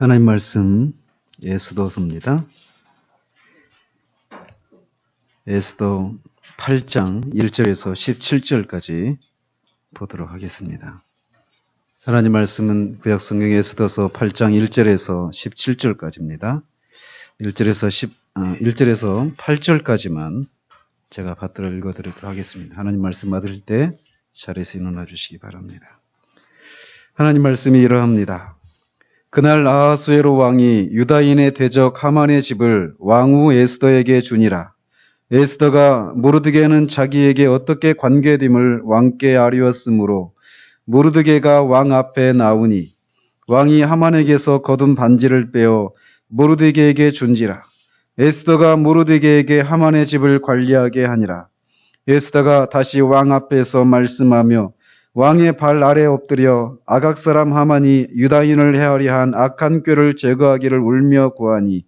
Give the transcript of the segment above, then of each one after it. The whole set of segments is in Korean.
하나님 말씀 에스더서입니다. 에스더 8장 1절에서 17절까지 보도록 하겠습니다. 하나님 말씀은 구약성경 에스더서 8장 1절에서 17절까지입니다. 1절에서 8절까지만 제가 받들어 읽어드리도록 하겠습니다. 하나님 말씀 받을 때 자리에서 일어나 주시기 바랍니다. 하나님 말씀이 이러합니다. 그날 아하수에로 왕이 유다인의 대적 하만의 집을 왕후 에스더에게 주니라. 에스더가 모르드게는 자기에게 어떻게 관계됨을 왕께 아뢰었으므로 모르드게가 왕 앞에 나오니 왕이 하만에게서 거둔 반지를 빼어 모르드게에게 준지라. 에스더가 모르드게에게 하만의 집을 관리하게 하니라. 에스더가 다시 왕 앞에서 말씀하며 왕의 발 아래 엎드려 아각 사람 하만이 유다인을 헤아려 한 악한 꾀를 제거하기를 울며 구하니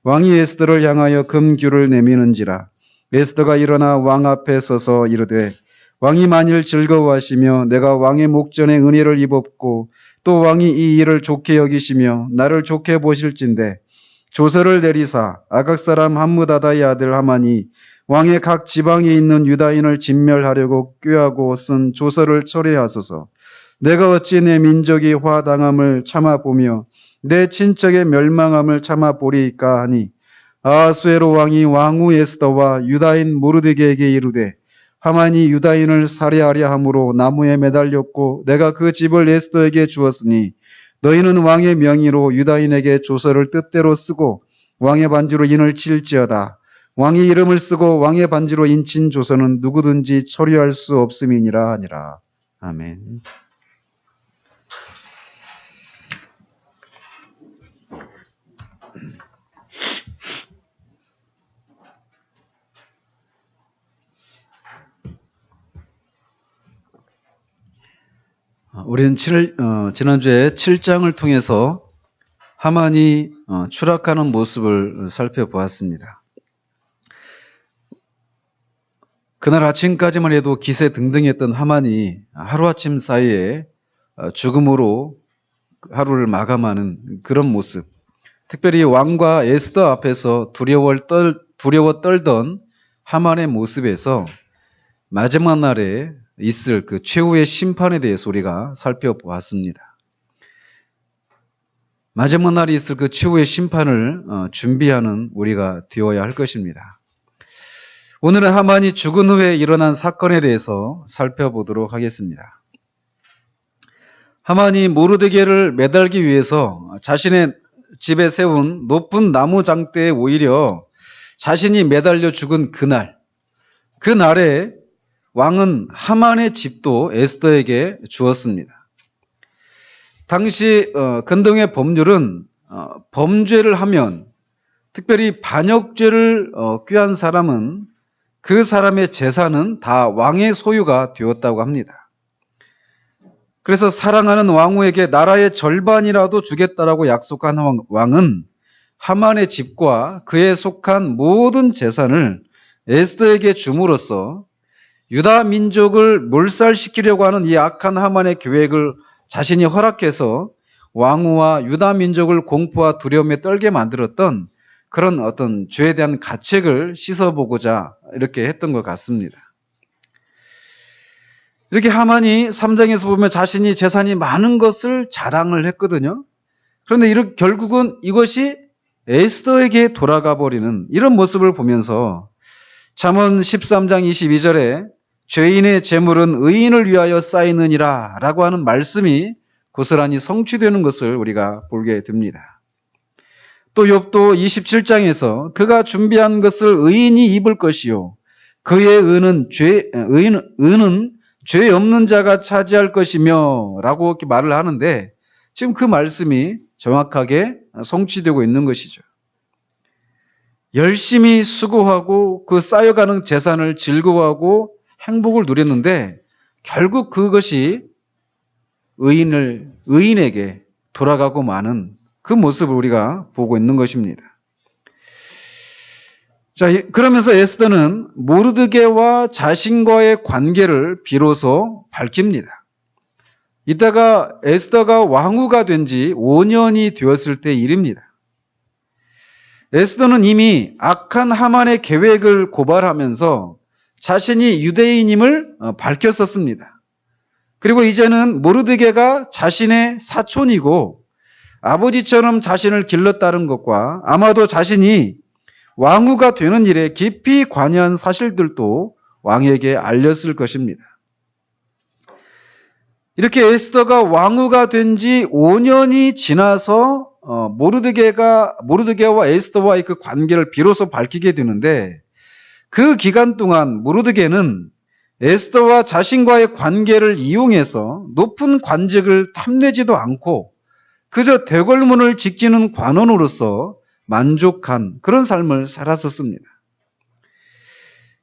왕이 에스더를 향하여 금규를 내미는지라. 에스더가 일어나 왕 앞에 서서 이르되 왕이 만일 즐거워하시며 내가 왕의 목전에 은혜를 입었고 또 왕이 이 일을 좋게 여기시며 나를 좋게 보실진대 조서를 내리사 아각 사람 함므다다의 아들 하만이 왕의 각 지방에 있는 유다인을 진멸하려고 꾀하고 쓴 조서를 철회하소서. 내가 어찌 내 민족이 화당함을 참아보며 내 친척의 멸망함을 참아보리이까 하니 아하수에로 왕이 왕후 에스더와 유다인 모르드게에게 이르되 하만이 유다인을 살해하려 함으로 나무에 매달렸고 내가 그 집을 에스더에게 주었으니 너희는 왕의 명의로 유다인에게 조서를 뜻대로 쓰고 왕의 반지로 인을 칠지어다. 왕의 이름을 쓰고 왕의 반지로 인친 조서는 누구든지 처리할 수 없음이니라 하니라. 아멘. 우리는 지난주에 7장을 통해서 하만이 추락하는 모습을 살펴보았습니다. 그날 아침까지만 해도 기세 등등했던 하만이 하루아침 사이에 죽음으로 하루를 마감하는 그런 모습, 특별히 왕과 에스더 앞에서 두려워 떨던 하만의 모습에서 마지막 날에 있을 그 최후의 심판에 대해서 우리가 살펴보았습니다. 마지막 날에 있을 그 최후의 심판을 준비하는 우리가 되어야 할 것입니다. 오늘은 하만이 죽은 후에 일어난 사건에 대해서 살펴보도록 하겠습니다. 하만이 모르드게를 매달기 위해서 자신의 집에 세운 높은 나무 장대에 오히려 자신이 매달려 죽은 그날에 왕은 하만의 집도 에스더에게 주었습니다. 당시 근동의 법률은 범죄를 하면 특별히 반역죄를 꾀한 사람은 그 사람의 재산은 다 왕의 소유가 되었다고 합니다. 그래서 사랑하는 왕후에게 나라의 절반이라도 주겠다라고 약속한 왕은 하만의 집과 그에 속한 모든 재산을 에스더에게 줌으로써 유다 민족을 몰살시키려고 하는 이 악한 하만의 계획을 자신이 허락해서 왕후와 유다 민족을 공포와 두려움에 떨게 만들었던 그런 어떤 죄에 대한 가책을 씻어보고자 이렇게 했던 것 같습니다. 이렇게 하만이 3장에서 보면 자신이 재산이 많은 것을 자랑을 했거든요. 그런데 결국은 이것이 에스더에게 돌아가 버리는 이런 모습을 보면서 잠언 13장 22절에 죄인의 재물은 의인을 위하여 쌓이느니라 라고 하는 말씀이 고스란히 성취되는 것을 우리가 보게 됩니다. 또 욥도 27장에서 그가 준비한 것을 의인이 입을 것이요 그의 은은 죄 없는 자가 차지할 것이며 라고 이렇게 말을 하는데 지금 그 말씀이 정확하게 성취되고 있는 것이죠. 열심히 수고하고 그 쌓여가는 재산을 즐거워하고 행복을 누렸는데 결국 그것이 의인에게 돌아가고 마는 그 모습을 우리가 보고 있는 것입니다. 자, 그러면서 에스더는 모르드게와 자신과의 관계를 비로소 밝힙니다. 이때가 에스더가 왕후가 된 지 5년이 되었을 때 일입니다. 에스더는 이미 악한 하만의 계획을 고발하면서 자신이 유대인임을 밝혔었습니다. 그리고 이제는 모르드게가 자신의 사촌이고 아버지처럼 자신을 길렀다는 것과 아마도 자신이 왕후가 되는 일에 깊이 관여한 사실들도 왕에게 알렸을 것입니다. 이렇게 에스더가 왕후가 된 지 5년이 지나서 모르드게와 에스더와의 그 관계를 비로소 밝히게 되는데, 그 기간 동안 모르드게는 에스더와 자신과의 관계를 이용해서 높은 관직을 탐내지도 않고 그저 대궐문을 지키는 관원으로서 만족한 그런 삶을 살았었습니다.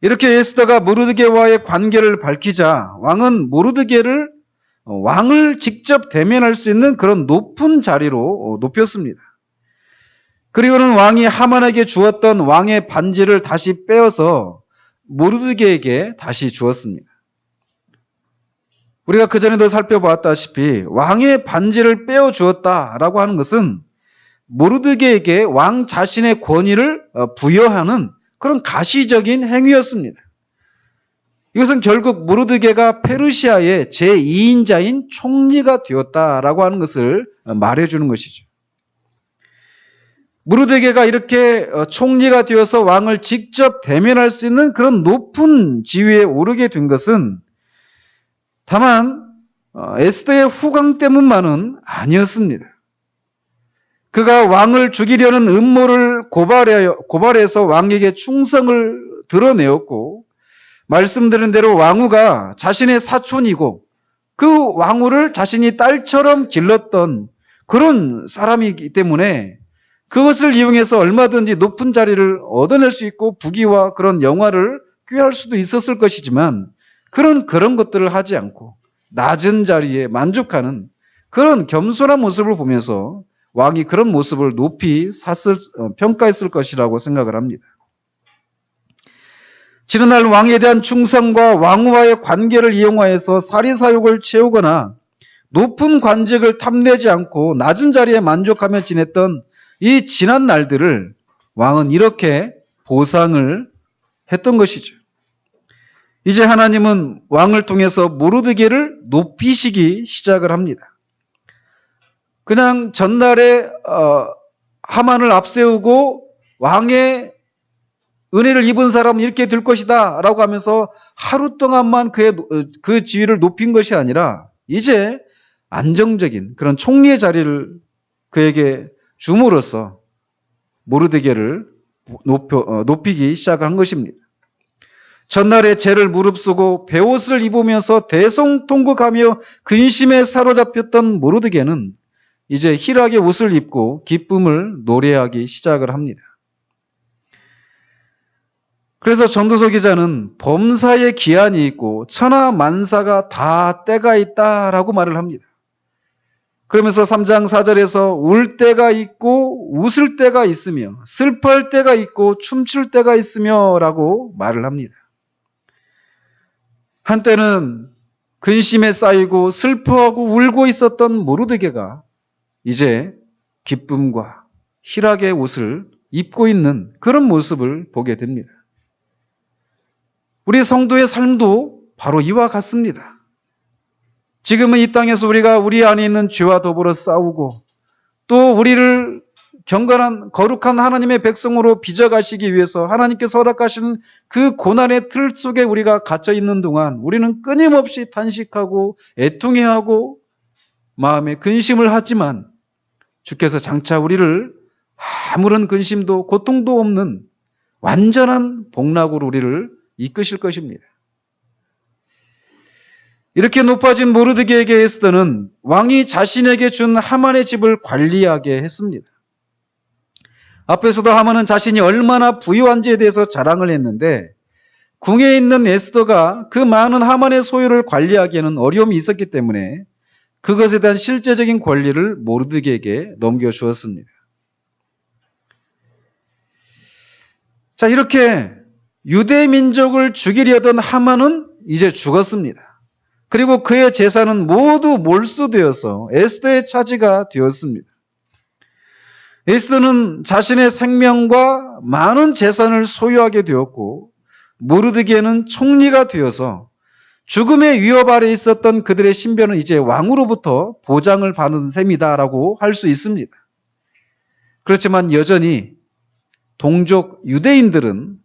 이렇게 에스더가 모르드게와의 관계를 밝히자 왕은 모르드게를 왕을 직접 대면할 수 있는 그런 높은 자리로 높였습니다. 그리고는 왕이 하만에게 주었던 왕의 반지를 다시 빼어서 모르드게에게 다시 주었습니다. 우리가 그전에도 살펴보았다시피 왕의 반지를 빼어 주었다라고 하는 것은 모르드게에게 왕 자신의 권위를 부여하는 그런 가시적인 행위였습니다. 이것은 결국 모르드게가 페르시아의 제2인자인 총리가 되었다라고 하는 것을 말해주는 것이죠. 모르드게가 이렇게 총리가 되어서 왕을 직접 대면할 수 있는 그런 높은 지위에 오르게 된 것은 다만 에스더의 후광 때문만은 아니었습니다. 그가 왕을 죽이려는 음모를 고발해서 왕에게 충성을 드러내었고, 말씀드린 대로 왕후가 자신의 사촌이고 그 왕후를 자신이 딸처럼 길렀던 그런 사람이기 때문에 그것을 이용해서 얼마든지 높은 자리를 얻어낼 수 있고 부귀와 그런 영화를 꾀할 수도 있었을 것이지만 그런 것들을 하지 않고 낮은 자리에 만족하는 그런 겸손한 모습을 보면서 왕이 그런 모습을 높이 평가했을 것이라고 생각을 합니다. 지난날 왕에 대한 충성과 왕후와의 관계를 이용하여서 사리사욕을 채우거나 높은 관직을 탐내지 않고 낮은 자리에 만족하며 지냈던 이 지난 날들을 왕은 이렇게 보상을 했던 것이죠. 이제 하나님은 왕을 통해서 모르드게를 높이시기 시작을 합니다. 그냥 전날에 하만을 앞세우고 왕의 은혜를 입은 사람은 이렇게 될 것이다 라고 하면서 하루 동안만 그 지위를 높인 것이 아니라 이제 안정적인 그런 총리의 자리를 그에게 줌으로써 모르드게를 높이기 시작한 것입니다. 전날에 죄를 무릅쓰고 베옷을 입으면서 대성통곡하며 근심에 사로잡혔던 모르드게는 이제 희락의 옷을 입고 기쁨을 노래하기 시작을 합니다. 그래서 전도서 기자는 범사에 기한이 있고 천하만사가 다 때가 있다라고 말을 합니다. 그러면서 3장 4절에서 울 때가 있고 웃을 때가 있으며 슬퍼할 때가 있고 춤출 때가 있으며 라고 말을 합니다. 한때는 근심에 쌓이고 슬퍼하고 울고 있었던 모르드게가 이제 기쁨과 희락의 옷을 입고 있는 그런 모습을 보게 됩니다. 우리 성도의 삶도 바로 이와 같습니다. 지금은 이 땅에서 우리가 우리 안에 있는 죄와 더불어 싸우고 또 우리를 경건한 거룩한 하나님의 백성으로 빚어가시기 위해서 하나님께서 허락하시는 그 고난의 틀 속에 우리가 갇혀 있는 동안 우리는 끊임없이 탄식하고 애통해하고 마음에 근심을 하지만 주께서 장차 우리를 아무런 근심도 고통도 없는 완전한 복락으로 우리를 이끄실 것입니다. 이렇게 높아진 모르드게에게 에스더는 왕이 자신에게 준 하만의 집을 관리하게 했습니다. 앞에서도 하만은 자신이 얼마나 부유한지에 대해서 자랑을 했는데 궁에 있는 에스더가 그 많은 하만의 소유를 관리하기에는 어려움이 있었기 때문에 그것에 대한 실제적인 권리를 모르드게에게 넘겨주었습니다. 자, 이렇게 유대 민족을 죽이려던 하만은 이제 죽었습니다. 그리고 그의 재산은 모두 몰수되어서 에스더의 차지가 되었습니다. 에스더는 자신의 생명과 많은 재산을 소유하게 되었고 모르드게는 총리가 되어서 죽음의 위협 아래 있었던 그들의 신변은 이제 왕으로부터 보장을 받는 셈이다라고 할 수 있습니다. 그렇지만 여전히 동족 유대인들은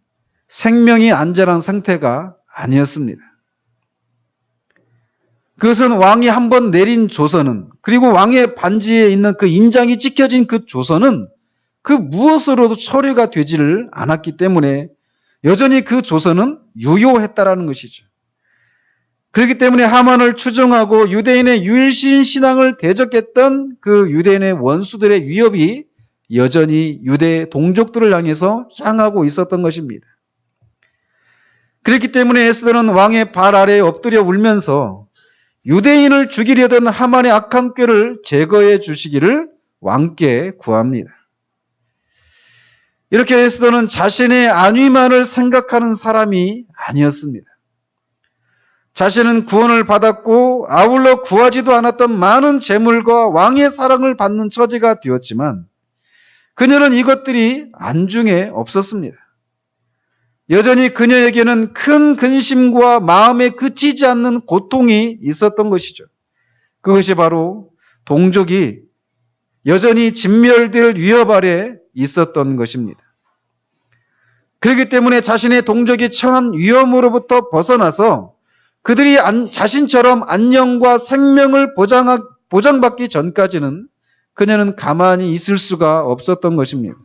생명이 안전한 상태가 아니었습니다. 그것은 왕이 한번 내린 조서는, 그리고 왕의 반지에 있는 그 인장이 찍혀진 그 조서는 그 무엇으로도 처리가 되지를 않았기 때문에 여전히 그 조서는 유효했다라는 것이죠. 그렇기 때문에 하만을 추종하고 유대인의 유일신 신앙을 대적했던 그 유대인의 원수들의 위협이 여전히 유대 동족들을 향하고 있었던 것입니다. 그렇기 때문에 에스더는 왕의 발 아래에 엎드려 울면서 유대인을 죽이려던 하만의 악한 꾀를 제거해 주시기를 왕께 구합니다. 이렇게 에스더는 자신의 안위만을 생각하는 사람이 아니었습니다. 자신은 구원을 받았고 아울러 구하지도 않았던 많은 재물과 왕의 사랑을 받는 처지가 되었지만 그녀는 이것들이 안중에 없었습니다. 여전히 그녀에게는 큰 근심과 마음에 그치지 않는 고통이 있었던 것이죠. 그것이 바로 동족이 여전히 진멸될 위협 아래 있었던 것입니다. 그렇기 때문에 자신의 동족이 처한 위험으로부터 벗어나서 그들이 자신처럼 안녕과 생명을 보장받기 전까지는 그녀는 가만히 있을 수가 없었던 것입니다.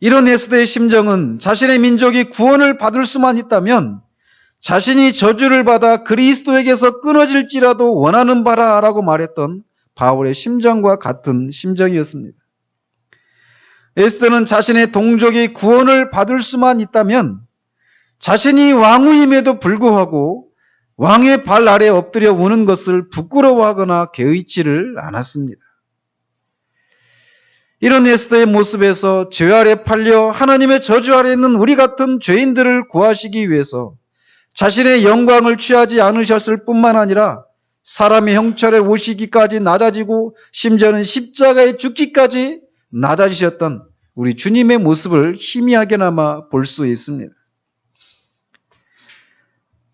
이런 에스더의 심정은 자신의 민족이 구원을 받을 수만 있다면 자신이 저주를 받아 그리스도에게서 끊어질지라도 원하는 바라라고 말했던 바울의 심정과 같은 심정이었습니다. 에스더는 자신의 동족이 구원을 받을 수만 있다면 자신이 왕후임에도 불구하고 왕의 발 아래 엎드려 우는 것을 부끄러워하거나 개의치를 않았습니다. 이런 에스더의 모습에서 죄 아래 팔려 하나님의 저주 아래 있는 우리 같은 죄인들을 구하시기 위해서 자신의 영광을 취하지 않으셨을 뿐만 아니라 사람의 형철에 오시기까지 낮아지고 심지어는 십자가에 죽기까지 낮아지셨던 우리 주님의 모습을 희미하게나마 볼 수 있습니다.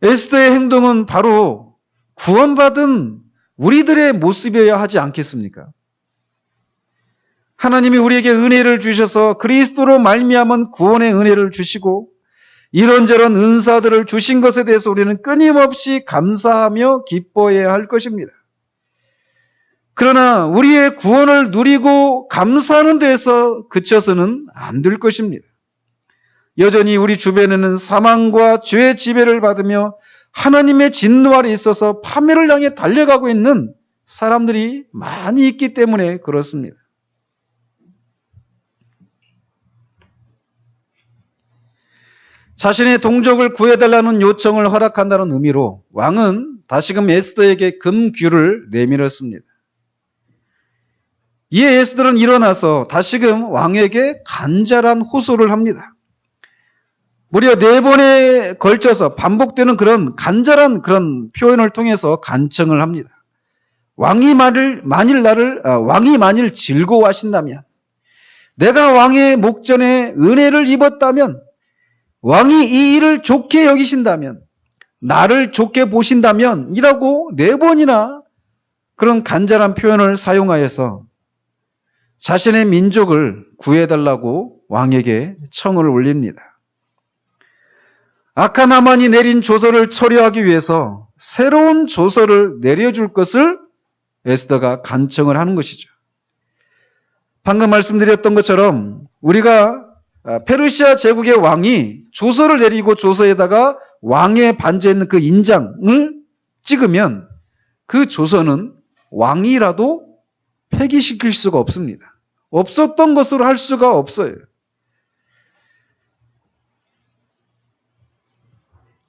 에스더의 행동은 바로 구원받은 우리들의 모습이어야 하지 않겠습니까? 하나님이 우리에게 은혜를 주셔서 그리스도로 말미암은 구원의 은혜를 주시고 이런저런 은사들을 주신 것에 대해서 우리는 끊임없이 감사하며 기뻐해야 할 것입니다. 그러나 우리의 구원을 누리고 감사하는 데에서 그쳐서는 안 될 것입니다. 여전히 우리 주변에는 사망과 죄의 지배를 받으며 하나님의 진노 아래 있어서 파멸을 향해 달려가고 있는 사람들이 많이 있기 때문에 그렇습니다. 자신의 동족을 구해달라는 요청을 허락한다는 의미로 왕은 다시금 에스더에게 금규를 내밀었습니다. 이에 에스더는 일어나서 다시금 왕에게 간절한 호소를 합니다. 무려 4번에 걸쳐서 반복되는 그런 간절한 그런 표현을 통해서 간청을 합니다. 왕이 만일 즐거워하신다면, 내가 왕의 목전에 은혜를 입었다면, 왕이 이 일을 좋게 여기신다면, 나를 좋게 보신다면 이라고 4번이나 그런 간절한 표현을 사용하여서 자신의 민족을 구해달라고 왕에게 청을 올립니다. 악한 하만이 내린 조서를 처리하기 위해서 새로운 조서를 내려줄 것을 에스더가 간청을 하는 것이죠. 방금 말씀드렸던 것처럼 우리가 페르시아 제국의 왕이 조서를 내리고 조서에다가 왕의 반지에 있는 그 인장을 찍으면 그 조서는 왕이라도 폐기시킬 수가 없습니다. 없었던 것으로 할 수가 없어요.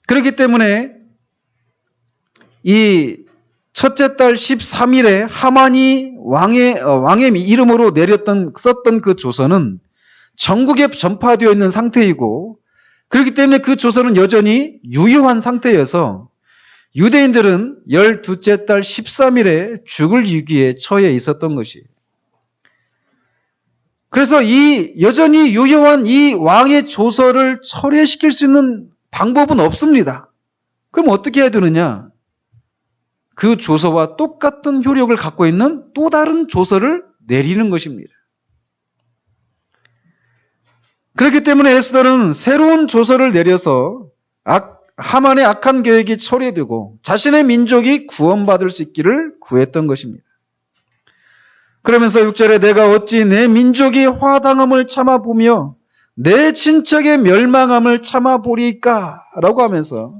그렇기 때문에 이 첫째 달 13일에 하만이 왕의 이름으로 썼던 그 조서는 전국에 전파되어 있는 상태이고, 그렇기 때문에 그 조서는 여전히 유효한 상태여서 유대인들은 12째 달 13일에 죽을 위기에 처해 있었던 것이에요. 그래서 이 여전히 유효한 이 왕의 조서를 철회시킬 수 있는 방법은 없습니다. 그럼 어떻게 해야 되느냐? 그 조서와 똑같은 효력을 갖고 있는 또 다른 조서를 내리는 것입니다. 그렇기 때문에 에스더는 새로운 조서를 내려서 하만의 악한 계획이 처리되고 자신의 민족이 구원받을 수 있기를 구했던 것입니다. 그러면서 6절에 내가 어찌 내 민족이 화당함을 참아보며 내 친척의 멸망함을 참아보리까? 라고 하면서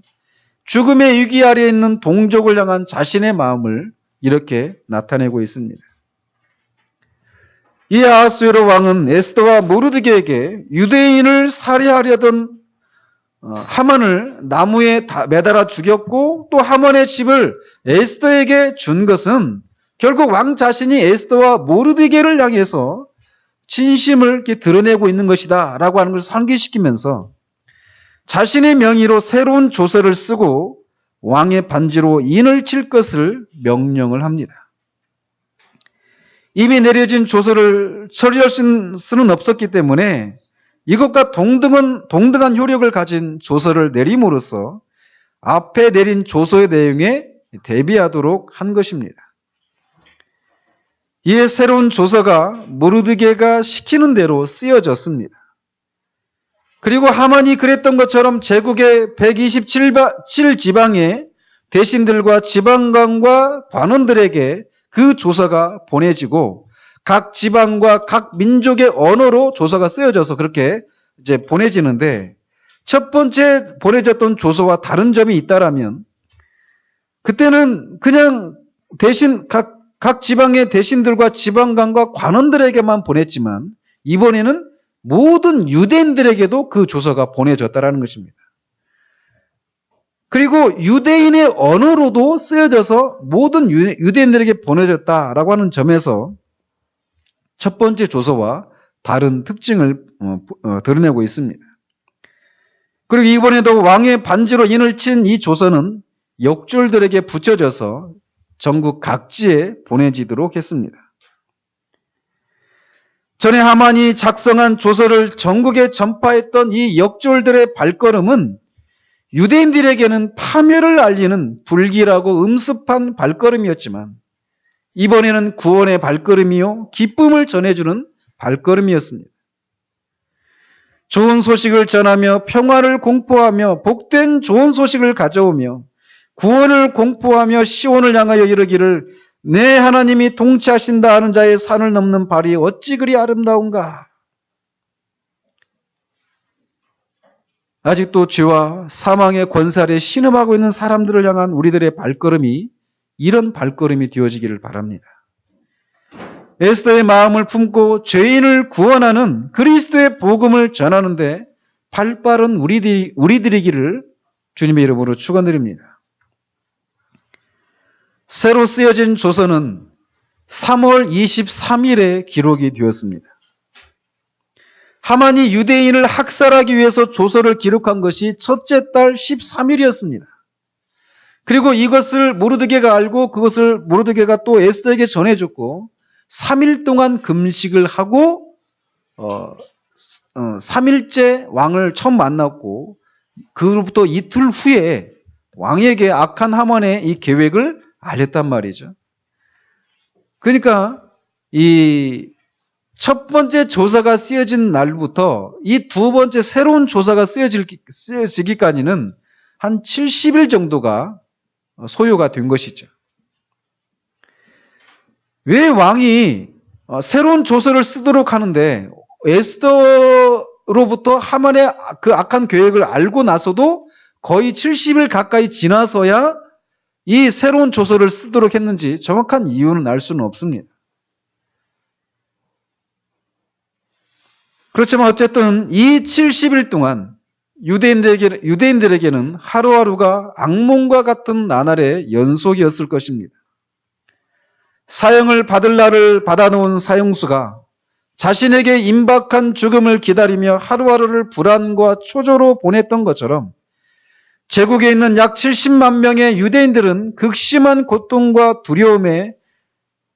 죽음의 위기 아래에 있는 동족을 향한 자신의 마음을 이렇게 나타내고 있습니다. 이 아하수에로 왕은 에스더와 모르드게에게 유대인을 살해하려던 하만을 나무에 매달아 죽였고 또 하만의 집을 에스더에게 준 것은 결국 왕 자신이 에스더와 모르드게를 향해서 진심을 이렇게 드러내고 있는 것이다 라고 하는 것을 상기시키면서 자신의 명의로 새로운 조서를 쓰고 왕의 반지로 인을 칠 것을 명령을 합니다. 이미 내려진 조서를 처리할 수는 없었기 때문에 이것과 동등한 효력을 가진 조서를 내림으로써 앞에 내린 조서의 내용에 대비하도록 한 것입니다. 이에 새로운 조서가 모르드게가 시키는 대로 쓰여졌습니다. 그리고 하만이 그랬던 것처럼 제국의 127지방의 대신들과 지방관과 관원들에게 그 조서가 보내지고 각 지방과 각 민족의 언어로 조서가 쓰여져서 그렇게 이제 보내지는데 첫 번째 보내졌던 조서와 다른 점이 있다라면 그때는 그냥 대신 각 지방의 대신들과 지방관과 관원들에게만 보냈지만 이번에는 모든 유대인들에게도 그 조서가 보내졌다라는 것입니다. 그리고 유대인의 언어로도 쓰여져서 모든 유대인들에게 보내졌다라고 하는 점에서 첫 번째 조서와 다른 특징을 드러내고 있습니다. 그리고 이번에도 왕의 반지로 인을 친 이 조서는 역졸들에게 붙여져서 전국 각지에 보내지도록 했습니다. 전에 하만이 작성한 조서를 전국에 전파했던 이 역졸들의 발걸음은 유대인들에게는 파멸을 알리는 불길하고 음습한 발걸음이었지만 이번에는 구원의 발걸음이요 기쁨을 전해주는 발걸음이었습니다. 좋은 소식을 전하며 평화를 공포하며 복된 좋은 소식을 가져오며 구원을 공포하며 시온을 향하여 이르기를 내 하나님이 통치하신다 하는 자의 산을 넘는 발이 어찌 그리 아름다운가. 아직도 죄와 사망의 권세 아래 신음하고 있는 사람들을 향한 우리들의 발걸음이 이런 발걸음이 되어지기를 바랍니다. 에스더의 마음을 품고 죄인을 구원하는 그리스도의 복음을 전하는데 발빠른 우리들이기를 주님의 이름으로 축원드립니다. 새로 쓰여진 조서는 3월 23일에 기록이 되었습니다. 하만이 유대인을 학살하기 위해서 조서를 기록한 것이 첫째 달 13일이었습니다. 그리고 이것을 모르드게가 알고 그것을 모르드게가 또 에스더에게 전해줬고 3일 동안 금식을 하고 3일째 왕을 처음 만났고 그로부터 이틀 후에 왕에게 악한 하만의 이 계획을 알렸단 말이죠. 그러니까 이 첫 번째 조사가 쓰여진 날부터 이 두 번째 새로운 조사가 쓰여지기까지는 한 70일 정도가 소요가 된 것이죠. 왜 왕이 새로운 조서를 쓰도록 하는데 에스더로부터 하만의 그 악한 계획을 알고 나서도 거의 70일 가까이 지나서야 이 새로운 조서를 쓰도록 했는지 정확한 이유는 알 수는 없습니다. 그렇지만 어쨌든 이 70일 동안 유대인들에게는 하루하루가 악몽과 같은 나날의 연속이었을 것입니다. 사형을 받을 날을 받아놓은 사형수가 자신에게 임박한 죽음을 기다리며 하루하루를 불안과 초조로 보냈던 것처럼 제국에 있는 약 70만 명의 유대인들은 극심한 고통과 두려움에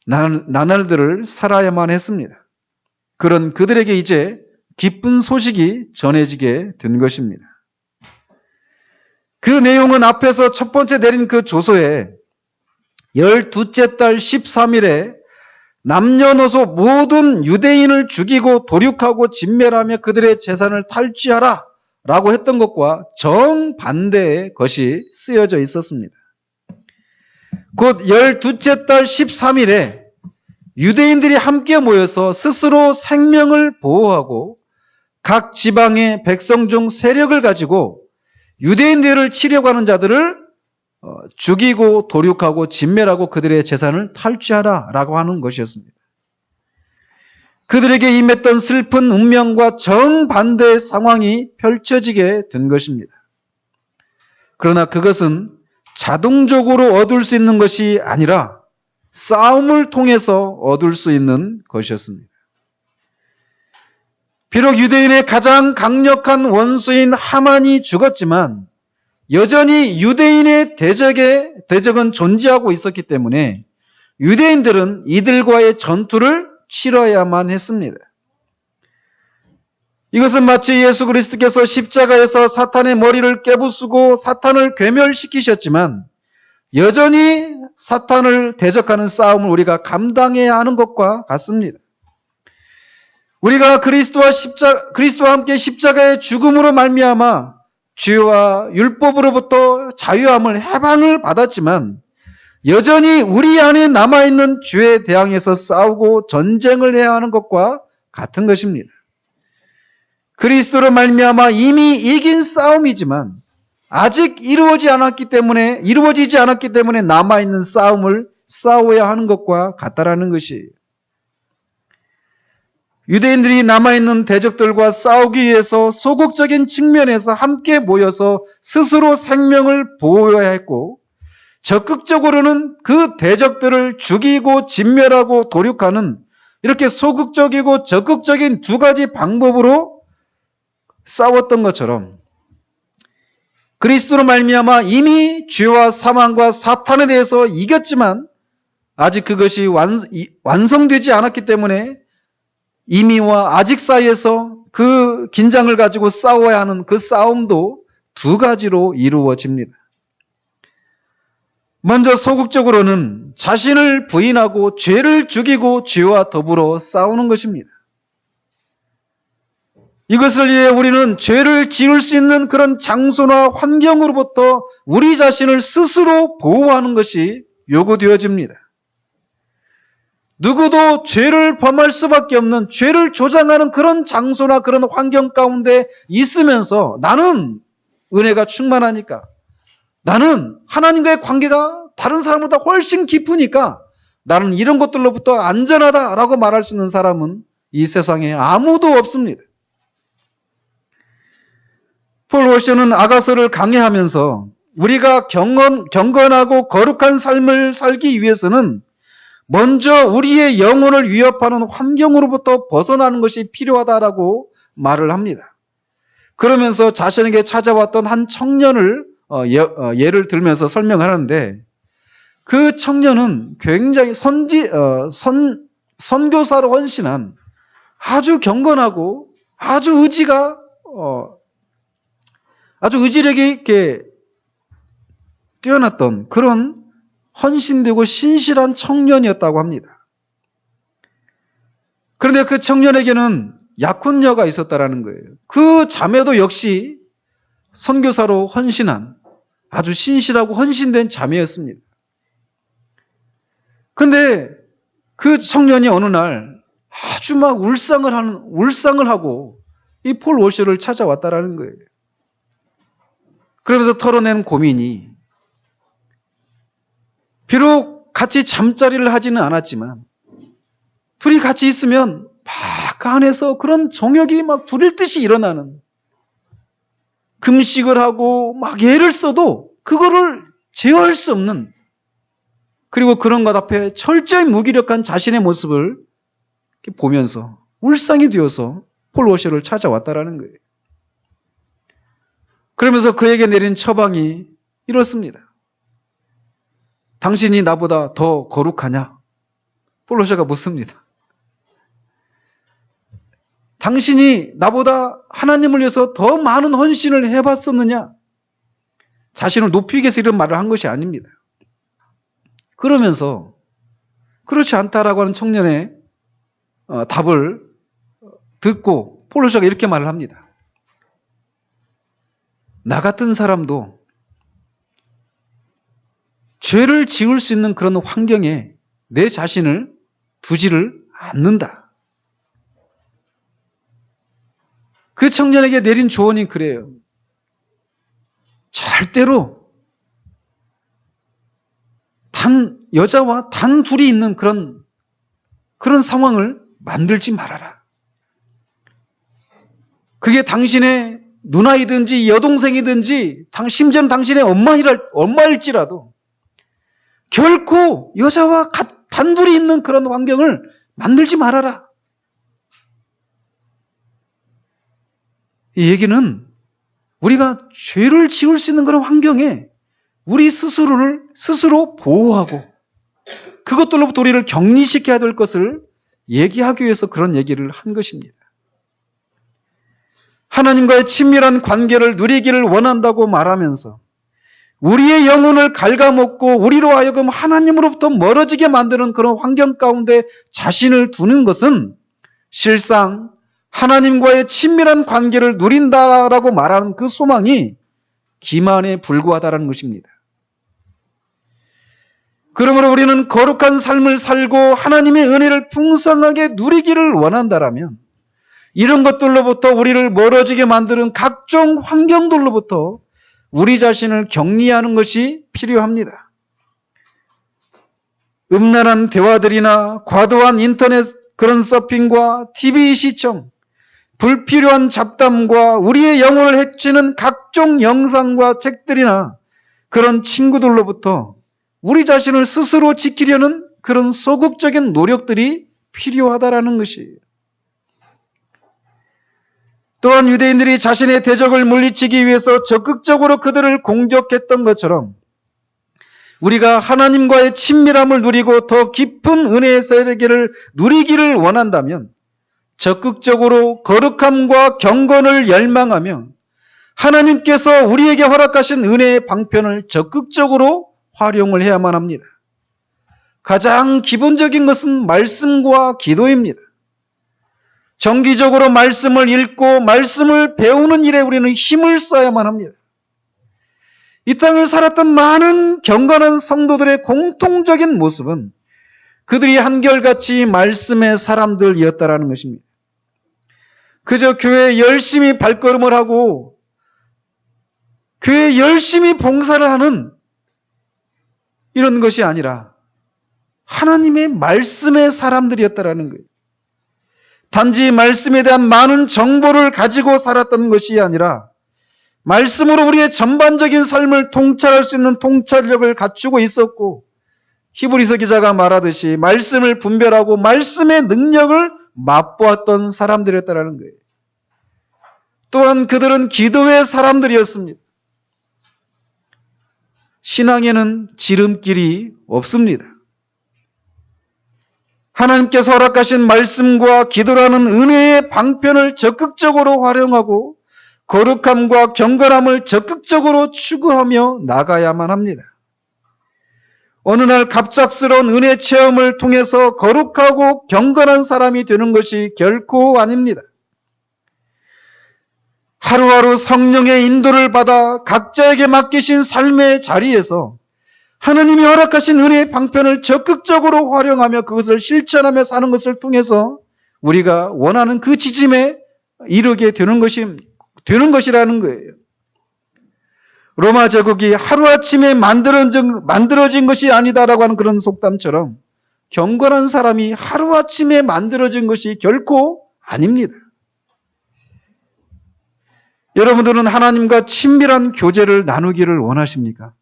나날들을 살아야만 했습니다. 그런 그들에게 이제 기쁜 소식이 전해지게 된 것입니다. 그 내용은 앞에서 첫 번째 내린 그 조서에 12째 달 13일에 남녀노소 모든 유대인을 죽이고 도륙하고 진멸하며 그들의 재산을 탈취하라 라고 했던 것과 정반대의 것이 쓰여져 있었습니다. 곧 12째 달 13일에 유대인들이 함께 모여서 스스로 생명을 보호하고 각 지방의 백성 중 세력을 가지고 유대인들을 치려고 하는 자들을 죽이고 도륙하고 진멸하고 그들의 재산을 탈취하라 라고 하는 것이었습니다. 그들에게 임했던 슬픈 운명과 정반대의 상황이 펼쳐지게 된 것입니다. 그러나 그것은 자동적으로 얻을 수 있는 것이 아니라 싸움을 통해서 얻을 수 있는 것이었습니다. 비록 유대인의 가장 강력한 원수인 하만이 죽었지만 여전히 유대인의 대적은 존재하고 있었기 때문에 유대인들은 이들과의 전투를 치러야만 했습니다. 이것은 마치 예수 그리스도께서 십자가에서 사탄의 머리를 깨부수고 사탄을 괴멸시키셨지만 여전히 사탄을 대적하는 싸움을 우리가 감당해야 하는 것과 같습니다. 우리가 그리스도와 함께 십자가의 죽음으로 말미암아 죄와 율법으로부터 자유함을 해방을 받았지만 여전히 우리 안에 남아있는 죄에 대항해서 싸우고 전쟁을 해야 하는 것과 같은 것입니다. 그리스도로 말미암아 이미 이긴 싸움이지만 아직 이루어지지 않았기 때문에 남아있는 싸움을 싸워야 하는 것과 같다라는 것이에요. 유대인들이 남아있는 대적들과 싸우기 위해서 소극적인 측면에서 함께 모여서 스스로 생명을 보호해야 했고 적극적으로는 그 대적들을 죽이고 진멸하고 도륙하는 이렇게 소극적이고 적극적인 두 가지 방법으로 싸웠던 것처럼 그리스도로 말미암아 이미 죄와 사망과 사탄에 대해서 이겼지만 아직 그것이 완성되지 않았기 때문에 이미와 아직 사이에서 그 긴장을 가지고 싸워야 하는 그 싸움도 두 가지로 이루어집니다. 먼저 소극적으로는 자신을 부인하고 죄를 죽이고 죄와 더불어 싸우는 것입니다. 이것을 위해 우리는 죄를 지을 수 있는 그런 장소나 환경으로부터 우리 자신을 스스로 보호하는 것이 요구되어집니다. 누구도 죄를 범할 수밖에 없는 죄를 조장하는 그런 장소나 그런 환경 가운데 있으면서 나는 은혜가 충만하니까 나는 하나님과의 관계가 다른 사람보다 훨씬 깊으니까 나는 이런 것들로부터 안전하다라고 말할 수 있는 사람은 이 세상에 아무도 없습니다. 폴 워셔는 아가서를 강해하면서 우리가 경건하고 거룩한 삶을 살기 위해서는 먼저 우리의 영혼을 위협하는 환경으로부터 벗어나는 것이 필요하다라고 말을 합니다. 그러면서 자신에게 찾아왔던 한 청년을 예를 들면서 설명하는데 그 청년은 굉장히 선교사로 헌신한 아주 경건하고 아주 의지력이 이렇게 뛰어났던 그런 헌신되고 신실한 청년이었다고 합니다. 그런데 그 청년에게는 약혼녀가 있었다라는 거예요. 그 자매도 역시 선교사로 헌신한 아주 신실하고 헌신된 자매였습니다. 그런데 그 청년이 어느 날 아주 막 울상을 하고 이 폴 워셔를 찾아왔다라는 거예요. 그러면서 털어낸 고민이 비록 같이 잠자리를 하지는 않았지만 둘이 같이 있으면 막 그 안에서 그런 정욕이 막 불일 듯이 일어나는 금식을 하고 막 애를 써도 그거를 제어할 수 없는 그리고 그런 것 앞에 철저히 무기력한 자신의 모습을 보면서 울상이 되어서 폴 워셔를 찾아왔다라는 거예요. 그러면서 그에게 내린 처방이 이렇습니다. 당신이 나보다 더 거룩하냐? 볼로샤가 묻습니다. 당신이 나보다 하나님을 위해서 더 많은 헌신을 해봤었느냐? 자신을 높이기 위해서 이런 말을 한 것이 아닙니다. 그러면서 그렇지 않다라고 하는 청년의 답을 듣고 볼로샤가 이렇게 말을 합니다. 나 같은 사람도 죄를 지을 수 있는 그런 환경에 내 자신을 두지를 않는다. 그 청년에게 내린 조언이 그래요. 절대로 여자와 단 둘이 있는 그런 상황을 만들지 말아라. 그게 당신의 누나이든지 여동생이든지 심지어는 당신의 엄마일지라도 결코 여자와 단둘이 있는 그런 환경을 만들지 말아라. 이 얘기는 우리가 죄를 지을 수 있는 그런 환경에 우리 스스로를 스스로 보호하고 그것들로부터 우리를 격리시켜야 될 것을 얘기하기 위해서 그런 얘기를 한 것입니다. 하나님과의 친밀한 관계를 누리기를 원한다고 말하면서 우리의 영혼을 갉아먹고 우리로 하여금 하나님으로부터 멀어지게 만드는 그런 환경 가운데 자신을 두는 것은 실상 하나님과의 친밀한 관계를 누린다라고 말하는 그 소망이 기만에 불과하다는 것입니다. 그러므로 우리는 거룩한 삶을 살고 하나님의 은혜를 풍성하게 누리기를 원한다라면 이런 것들로부터 우리를 멀어지게 만드는 각종 환경들로부터 우리 자신을 격리하는 것이 필요합니다. 음란한 대화들이나 과도한 인터넷 그런 서핑과 TV 시청, 불필요한 잡담과 우리의 영혼을 해치는 각종 영상과 책들이나 그런 친구들로부터 우리 자신을 스스로 지키려는 그런 소극적인 노력들이 필요하다라는 것이에요. 또한 유대인들이 자신의 대적을 물리치기 위해서 적극적으로 그들을 공격했던 것처럼 우리가 하나님과의 친밀함을 누리고 더 깊은 은혜의 세계를 누리기를 원한다면 적극적으로 거룩함과 경건을 열망하며 하나님께서 우리에게 허락하신 은혜의 방편을 적극적으로 활용을 해야만 합니다. 가장 기본적인 것은 말씀과 기도입니다. 정기적으로 말씀을 읽고 말씀을 배우는 일에 우리는 힘을 써야만 합니다. 이 땅을 살았던 많은 경건한 성도들의 공통적인 모습은 그들이 한결같이 말씀의 사람들이었다라는 것입니다. 그저 교회에 열심히 발걸음을 하고 교회에 열심히 봉사를 하는 이런 것이 아니라 하나님의 말씀의 사람들이었다라는 거예요. 단지 말씀에 대한 많은 정보를 가지고 살았던 것이 아니라 말씀으로 우리의 전반적인 삶을 통찰할 수 있는 통찰력을 갖추고 있었고 히브리서 기자가 말하듯이 말씀을 분별하고 말씀의 능력을 맛보았던 사람들이었다라는 거예요. 또한 그들은 기도의 사람들이었습니다. 신앙에는 지름길이 없습니다. 하나님께서 허락하신 말씀과 기도라는 은혜의 방편을 적극적으로 활용하고 거룩함과 경건함을 적극적으로 추구하며 나가야만 합니다. 어느 날 갑작스러운 은혜 체험을 통해서 거룩하고 경건한 사람이 되는 것이 결코 아닙니다. 하루하루 성령의 인도를 받아 각자에게 맡기신 삶의 자리에서 하나님이 허락하신 은혜의 방편을 적극적으로 활용하며 그것을 실천하며 사는 것을 통해서 우리가 원하는 그 지짐에 이르게 되는 것이라는 거예요. 로마 제국이 하루아침에 만들어진 것이 아니다라고 하는 그런 속담처럼 경건한 사람이 하루아침에 만들어진 것이 결코 아닙니다. 여러분들은 하나님과 친밀한 교제를 나누기를 원하십니까?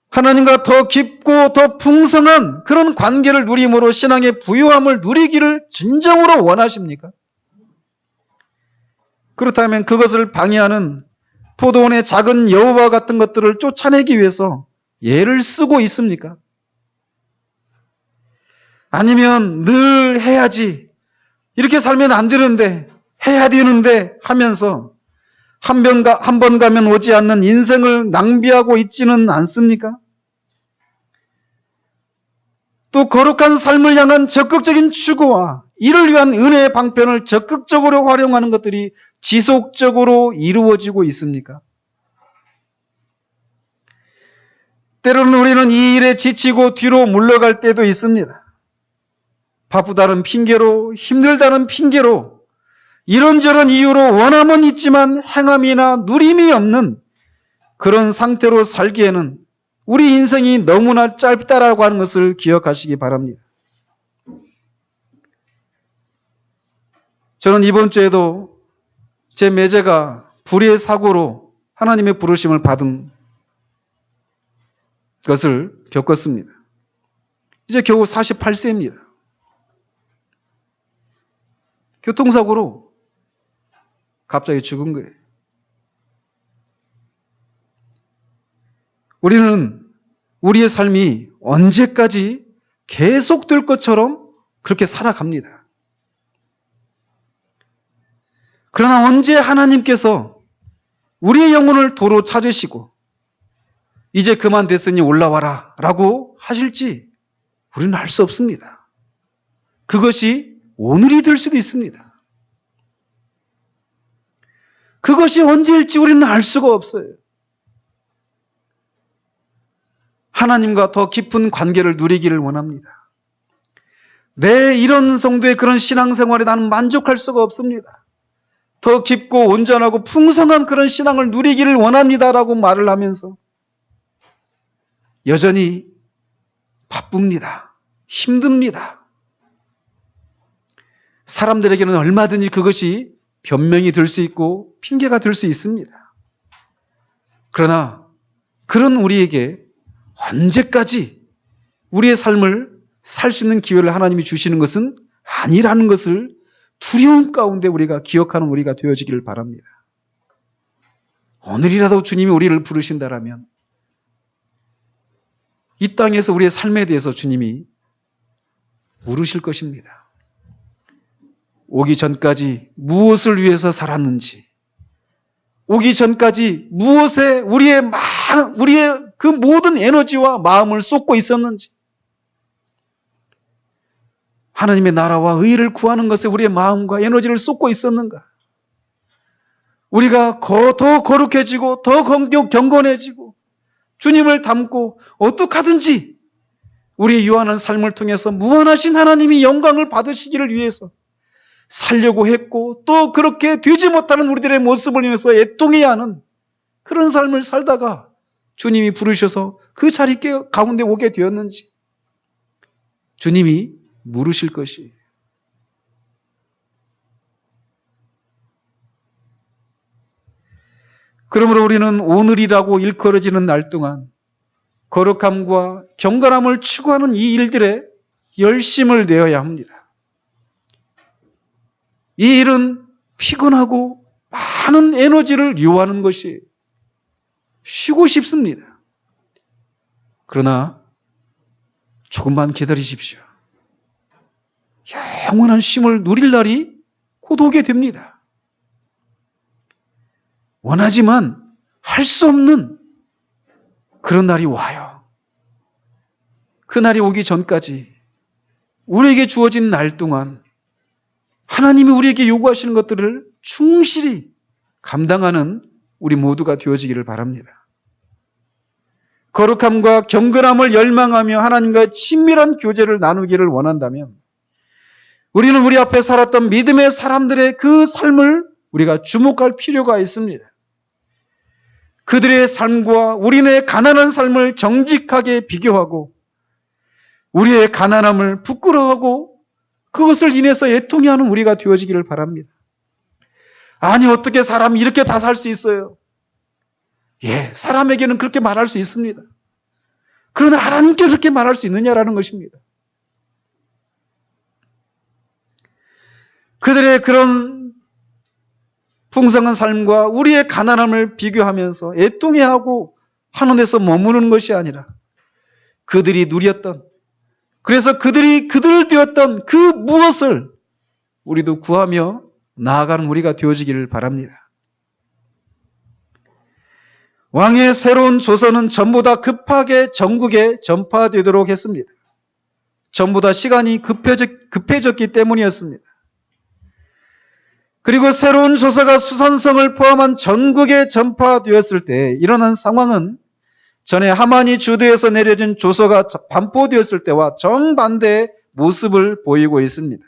하나님과 더 깊고 더 풍성한 그런 관계를 누림으로 신앙의 부유함을 누리기를 진정으로 원하십니까? 그렇다면 그것을 방해하는 포도원의 작은 여우와 같은 것들을 쫓아내기 위해서 예를 쓰고 있습니까? 아니면 늘 해야지, 이렇게 살면 안 되는데, 해야 되는데 하면서 한 번 가면 오지 않는 인생을 낭비하고 있지는 않습니까? 또 거룩한 삶을 향한 적극적인 추구와 이를 위한 은혜의 방편을 적극적으로 활용하는 것들이 지속적으로 이루어지고 있습니까? 때로는 우리는 이 일에 지치고 뒤로 물러갈 때도 있습니다. 바쁘다는 핑계로, 힘들다는 핑계로, 이런저런 이유로 원함은 있지만 행함이나 누림이 없는 그런 상태로 살기에는 우리 인생이 너무나 짧다라고 하는 것을 기억하시기 바랍니다. 저는 이번 주에도 제 매제가 불의의 사고로 하나님의 부르심을 받은 것을 겪었습니다. 이제 겨우 48세입니다. 교통사고로 갑자기 죽은 거예요. 우리는 우리의 삶이 언제까지 계속될 것처럼 그렇게 살아갑니다. 그러나 언제 하나님께서 우리의 영혼을 도로 찾으시고 이제 그만 됐으니 올라와라 라고 하실지 우리는 알 수 없습니다. 그것이 오늘이 될 수도 있습니다. 그것이 언제일지 우리는 알 수가 없어요. 하나님과 더 깊은 관계를 누리기를 원합니다. 내 이런 정도의 그런 신앙생활에 나는 만족할 수가 없습니다. 더 깊고 온전하고 풍성한 그런 신앙을 누리기를 원합니다라고 말을 하면서 여전히 바쁩니다. 힘듭니다. 사람들에게는 얼마든지 그것이 변명이 될 수 있고 핑계가 될 수 있습니다. 그러나 그런 우리에게 언제까지 우리의 삶을 살 수 있는 기회를 하나님이 주시는 것은 아니라는 것을 두려움 가운데 우리가 기억하는 우리가 되어지기를 바랍니다. 오늘이라도 주님이 우리를 부르신다라면 이 땅에서 우리의 삶에 대해서 주님이 물으실 것입니다. 오기 전까지 무엇을 위해서 살았는지, 오기 전까지 무엇에 우리의 그 모든 에너지와 마음을 쏟고 있었는지, 하나님의 나라와 의를 구하는 것에 우리의 마음과 에너지를 쏟고 있었는가? 우리가 더 거룩해지고 더 경건해지고 주님을 닮고 어떻게 하든지 우리의 유한한 삶을 통해서 무한하신 하나님이 영광을 받으시기를 위해서 살려고 했고 또 그렇게 되지 못하는 우리들의 모습을 인해서 애통해야 하는 그런 삶을 살다가 주님이 부르셔서 그 자리 가운데 오게 되었는지 주님이 물으실 것이. 그러므로 우리는 오늘이라고 일컬어지는 날 동안 거룩함과 경건함을 추구하는 이 일들에 열심을 내어야 합니다. 이 일은 피곤하고 많은 에너지를 요하는 것이 쉬고 싶습니다. 그러나 조금만 기다리십시오. 영원한 쉼을 누릴 날이 곧 오게 됩니다. 원하지만 할 수 없는 그런 날이 와요. 그 날이 오기 전까지 우리에게 주어진 날 동안 하나님이 우리에게 요구하시는 것들을 충실히 감당하는 우리 모두가 되어지기를 바랍니다. 거룩함과 경건함을 열망하며 하나님과의 친밀한 교제를 나누기를 원한다면 우리는 우리 앞에 살았던 믿음의 사람들의 그 삶을 우리가 주목할 필요가 있습니다. 그들의 삶과 우리네 가난한 삶을 정직하게 비교하고 우리의 가난함을 부끄러워하고 그것을 인해서 애통해하는 우리가 되어지기를 바랍니다. 아니 어떻게 사람이 이렇게 다 살 수 있어요? 예, 사람에게는 그렇게 말할 수 있습니다. 그러나 하나님께 그렇게 말할 수 있느냐라는 것입니다. 그들의 그런 풍성한 삶과 우리의 가난함을 비교하면서 애통해하고 하는 데서 머무는 것이 아니라 그들이 누렸던, 그래서 그들이 그들 되었던 그 무엇을 우리도 구하며 나아가는 우리가 되어지기를 바랍니다. 왕의 새로운 조서는 전부 다 급하게 전국에 전파되도록 했습니다. 전부 다 시간이 급해졌기 때문이었습니다. 그리고 새로운 조서가 수산성을 포함한 전국에 전파되었을 때 일어난 상황은 전에 하만이 주도해서 내려진 조서가 반포되었을 때와 정반대의 모습을 보이고 있습니다.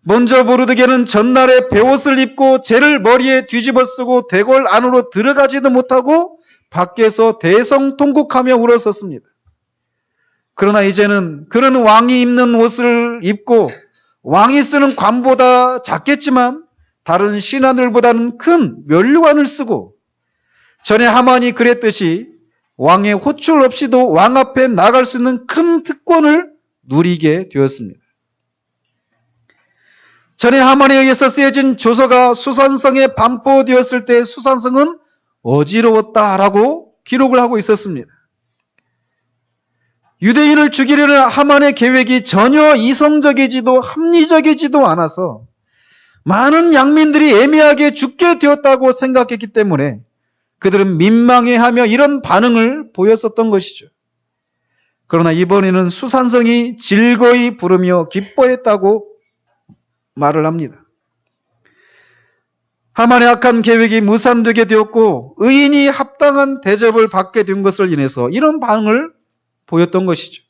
먼저 모르드게는 전날에 베옷을 입고 재를 머리에 뒤집어 쓰고 대궐 안으로 들어가지도 못하고 밖에서 대성통곡하며 울었었습니다. 그러나 이제는 그런 왕이 입는 옷을 입고 왕이 쓰는 관보다 작겠지만 다른 신하들보다는 큰 면류관을 쓰고 전에 하만이 그랬듯이 왕의 호출 없이도 왕 앞에 나갈 수 있는 큰 특권을 누리게 되었습니다. 전에 하만에 의해서 쓰여진 조서가 수산성에 반포되었을 때 수산성은 어지러웠다라고 기록을 하고 있었습니다. 유대인을 죽이려는 하만의 계획이 전혀 이성적이지도 합리적이지도 않아서 많은 양민들이 애매하게 죽게 되었다고 생각했기 때문에 그들은 민망해하며 이런 반응을 보였었던 것이죠. 그러나 이번에는 수산성이 즐거이 부르며 기뻐했다고 말을 합니다. 하만의 악한 계획이 무산되게 되었고 의인이 합당한 대접을 받게 된 것을 인해서 이런 반응을 보였던 것이죠.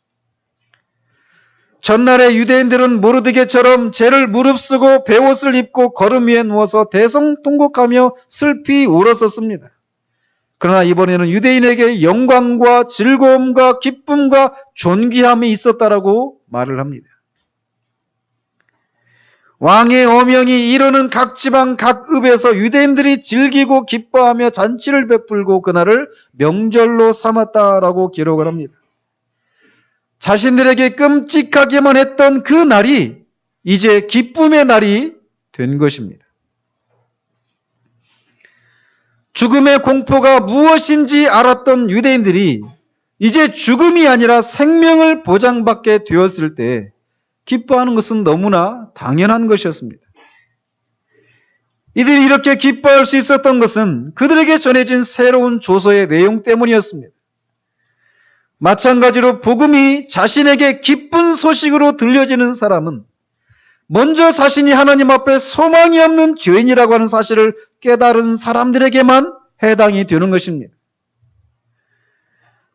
전날에 유대인들은 모르드게처럼 죄를 무릅쓰고 베옷을 입고 걸음 위에 누워서 대성통곡하며 슬피 울었었습니다. 그러나 이번에는 유대인에게 영광과 즐거움과 기쁨과 존귀함이 있었다라고 말을 합니다. 왕의 어명이 이르는 각 지방 각 읍에서 유대인들이 즐기고 기뻐하며 잔치를 베풀고 그날을 명절로 삼았다라고 기록을 합니다. 자신들에게 끔찍하기만 했던 그 날이 이제 기쁨의 날이 된 것입니다. 죽음의 공포가 무엇인지 알았던 유대인들이 이제 죽음이 아니라 생명을 보장받게 되었을 때 기뻐하는 것은 너무나 당연한 것이었습니다. 이들이 이렇게 기뻐할 수 있었던 것은 그들에게 전해진 새로운 조서의 내용 때문이었습니다. 마찬가지로 복음이 자신에게 기쁜 소식으로 들려지는 사람은 먼저 자신이 하나님 앞에 소망이 없는 죄인이라고 하는 사실을 깨달은 사람들에게만 해당이 되는 것입니다.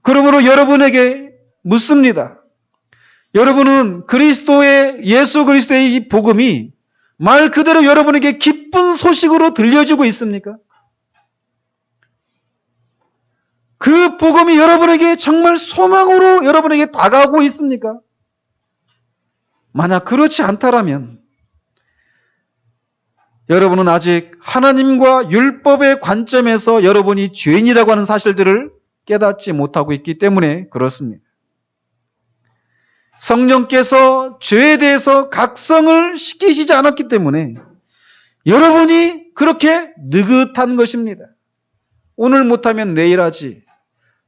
그러므로 여러분에게 묻습니다. 여러분은 예수 그리스도의 이 복음이 말 그대로 여러분에게 기쁜 소식으로 들려지고 있습니까? 그 복음이 여러분에게 정말 소망으로 여러분에게 다가오고 있습니까? 만약 그렇지 않다라면 여러분은 아직 하나님과 율법의 관점에서 여러분이 죄인이라고 하는 사실들을 깨닫지 못하고 있기 때문에 그렇습니다. 성령께서 죄에 대해서 각성을 시키시지 않았기 때문에 여러분이 그렇게 느긋한 것입니다. 오늘 못하면 내일 하지.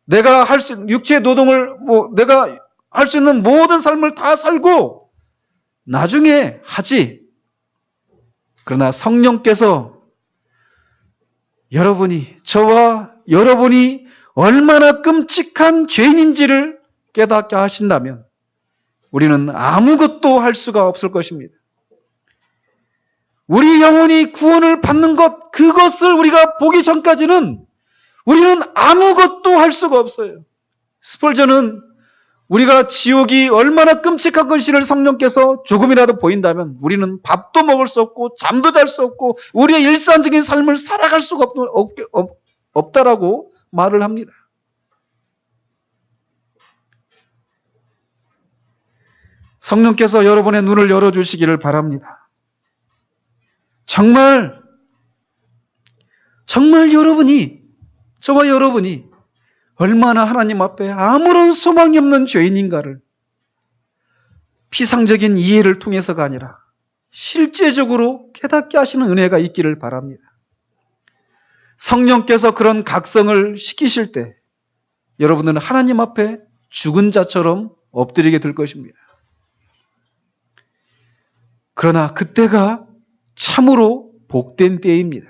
내가 육체 노동을 내가 할 수 있는 모든 삶을 다 살고 나중에 하지. 그러나 성령께서 저와 여러분이 얼마나 끔찍한 죄인인지를 깨닫게 하신다면 우리는 아무것도 할 수가 없을 것입니다. 우리 영혼이 구원을 받는 것, 그것을 우리가 보기 전까지는 우리는 아무것도 할 수가 없어요. 스펄전은 우리가 지옥이 얼마나 끔찍한 것인지를 성령께서 조금이라도 보인다면 우리는 밥도 먹을 수 없고 잠도 잘 수 없고 우리의 일상적인 삶을 살아갈 수가 없다라고 말을 합니다. 성령께서 여러분의 눈을 열어주시기를 바랍니다. 정말 저와 여러분이 얼마나 하나님 앞에 아무런 소망이 없는 죄인인가를 피상적인 이해를 통해서가 아니라 실제적으로 깨닫게 하시는 은혜가 있기를 바랍니다. 성령께서 그런 각성을 시키실 때 여러분들은 하나님 앞에 죽은 자처럼 엎드리게 될 것입니다. 그러나 그때가 참으로 복된 때입니다.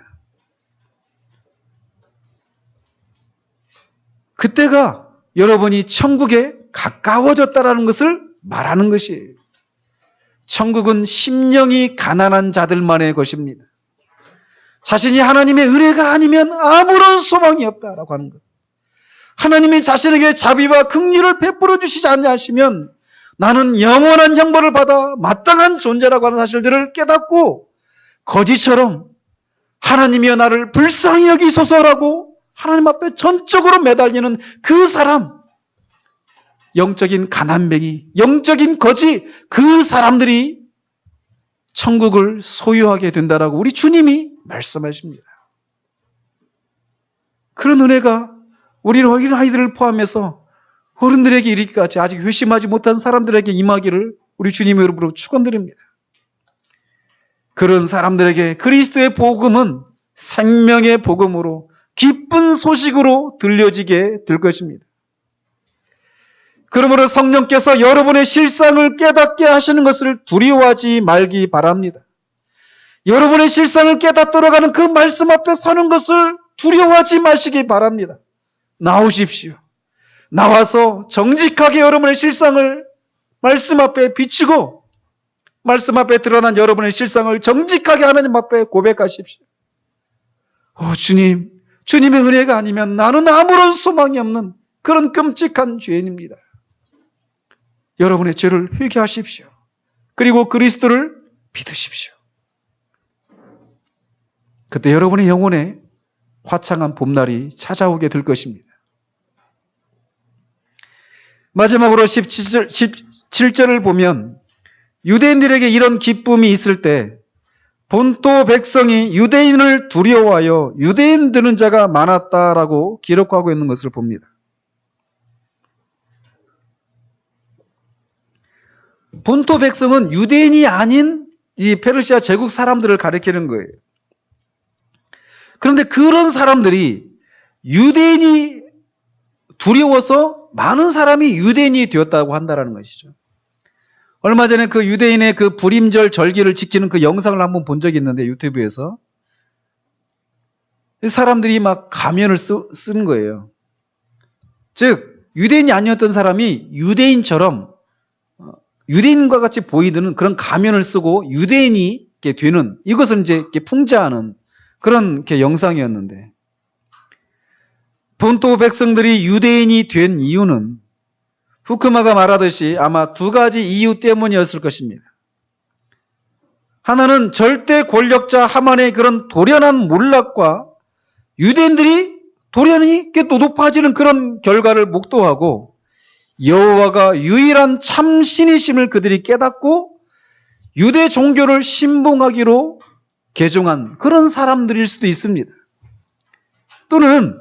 그때가 여러분이 천국에 가까워졌다라는 것을 말하는 것이에요. 천국은 심령이 가난한 자들만의 것입니다. 자신이 하나님의 은혜가 아니면 아무런 소망이 없다라고 하는 것. 하나님이 자신에게 자비와 긍휼을 베풀어 주시지 않으시면 나는 영원한 형벌을 받아 마땅한 존재라고 하는 사실들을 깨닫고 거지처럼 하나님이여 나를 불쌍히 여기소서라고 하나님 앞에 전적으로 매달리는 그 사람, 영적인 가난뱅이, 영적인 거지, 그 사람들이 천국을 소유하게 된다라고 우리 주님이 말씀하십니다. 그런 은혜가 우리 어린 아이들을 포함해서 어른들에게 이르기까지 아직 회심하지 못한 사람들에게 임하기를 우리 주님의 이름으로 축원드립니다. 그런 사람들에게 그리스도의 복음은 생명의 복음으로 기쁜 소식으로 들려지게 될 것입니다. 그러므로 성령께서 여러분의 실상을 깨닫게 하시는 것을 두려워하지 말기 바랍니다. 여러분의 실상을 깨닫도록 하는 그 말씀 앞에 서는 것을 두려워하지 마시기 바랍니다. 나오십시오. 나와서 정직하게 여러분의 실상을 말씀 앞에 비추고 말씀 앞에 드러난 여러분의 실상을 정직하게 하나님 앞에 고백하십시오. 주님, 주님의 은혜가 아니면 나는 아무런 소망이 없는 그런 끔찍한 죄인입니다. 여러분의 죄를 회개하십시오. 그리고 그리스도를 믿으십시오. 그때 여러분의 영혼에 화창한 봄날이 찾아오게 될 것입니다. 마지막으로 17절을 보면 유대인들에게 이런 기쁨이 있을 때 본토 백성이 유대인을 두려워하여 유대인 드는 자가 많았다라고 기록하고 있는 것을 봅니다. 본토 백성은 유대인이 아닌 이 페르시아 제국 사람들을 가리키는 거예요. 그런데 그런 사람들이 유대인이 두려워서 많은 사람이 유대인이 되었다고 한다는 것이죠. 얼마 전에 그 유대인의 그 불임절 절기를 지키는 그 영상을 한번 본 적이 있는데 유튜브에서 사람들이 막 가면을 쓰는 거예요. 즉 유대인이 아니었던 사람이 유대인처럼 유대인과 같이 보이는 그런 가면을 쓰고 유대인이 되는 이것을 이제 풍자하는 그런 영상이었는데 본토 백성들이 유대인이 된 이유는 후크마가 말하듯이 아마 두 가지 이유 때문이었을 것입니다. 하나는 절대 권력자 하만의 그런 돌연한 몰락과 유대인들이 돌연히 또 높아지는 그런 결과를 목도하고 여호와가 유일한 참 신이심을 그들이 깨닫고 유대 종교를 신봉하기로 개종한 그런 사람들일 수도 있습니다. 또는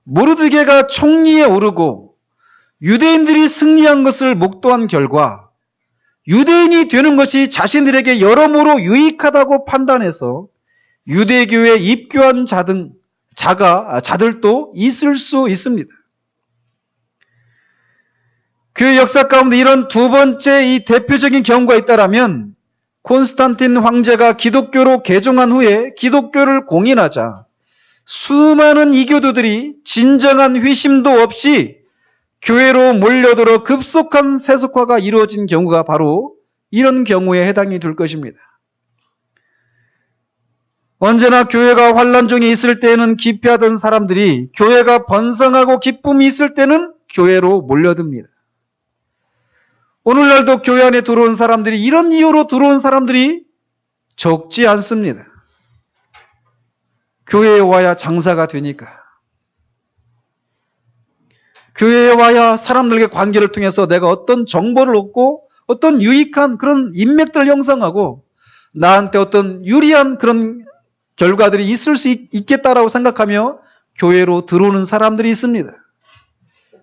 모르드게가 총리에 오르고 유대인들이 승리한 것을 목도한 결과 유대인이 되는 것이 자신들에게 여러모로 유익하다고 판단해서 유대교에 입교한 자들도 있을 수 있습니다. 교회 역사 가운데 이런 두 번째 이 대표적인 경우가 있다라면 콘스탄틴 황제가 기독교로 개종한 후에 기독교를 공인하자 수많은 이교도들이 진정한 회심도 없이 교회로 몰려들어 급속한 세속화가 이루어진 경우가 바로 이런 경우에 해당이 될 것입니다. 언제나 교회가 환란 중에 있을 때에는 기피하던 사람들이 교회가 번성하고 기쁨이 있을 때는 교회로 몰려듭니다. 오늘날도 교회 안에 들어온 사람들이 이런 이유로 들어온 사람들이 적지 않습니다. 교회에 와야 장사가 되니까. 교회에 와야 사람들과의 관계를 통해서 내가 어떤 정보를 얻고 어떤 유익한 그런 인맥들을 형성하고 나한테 어떤 유리한 그런 결과들이 있을 수 있겠다라고 생각하며 교회로 들어오는 사람들이 있습니다.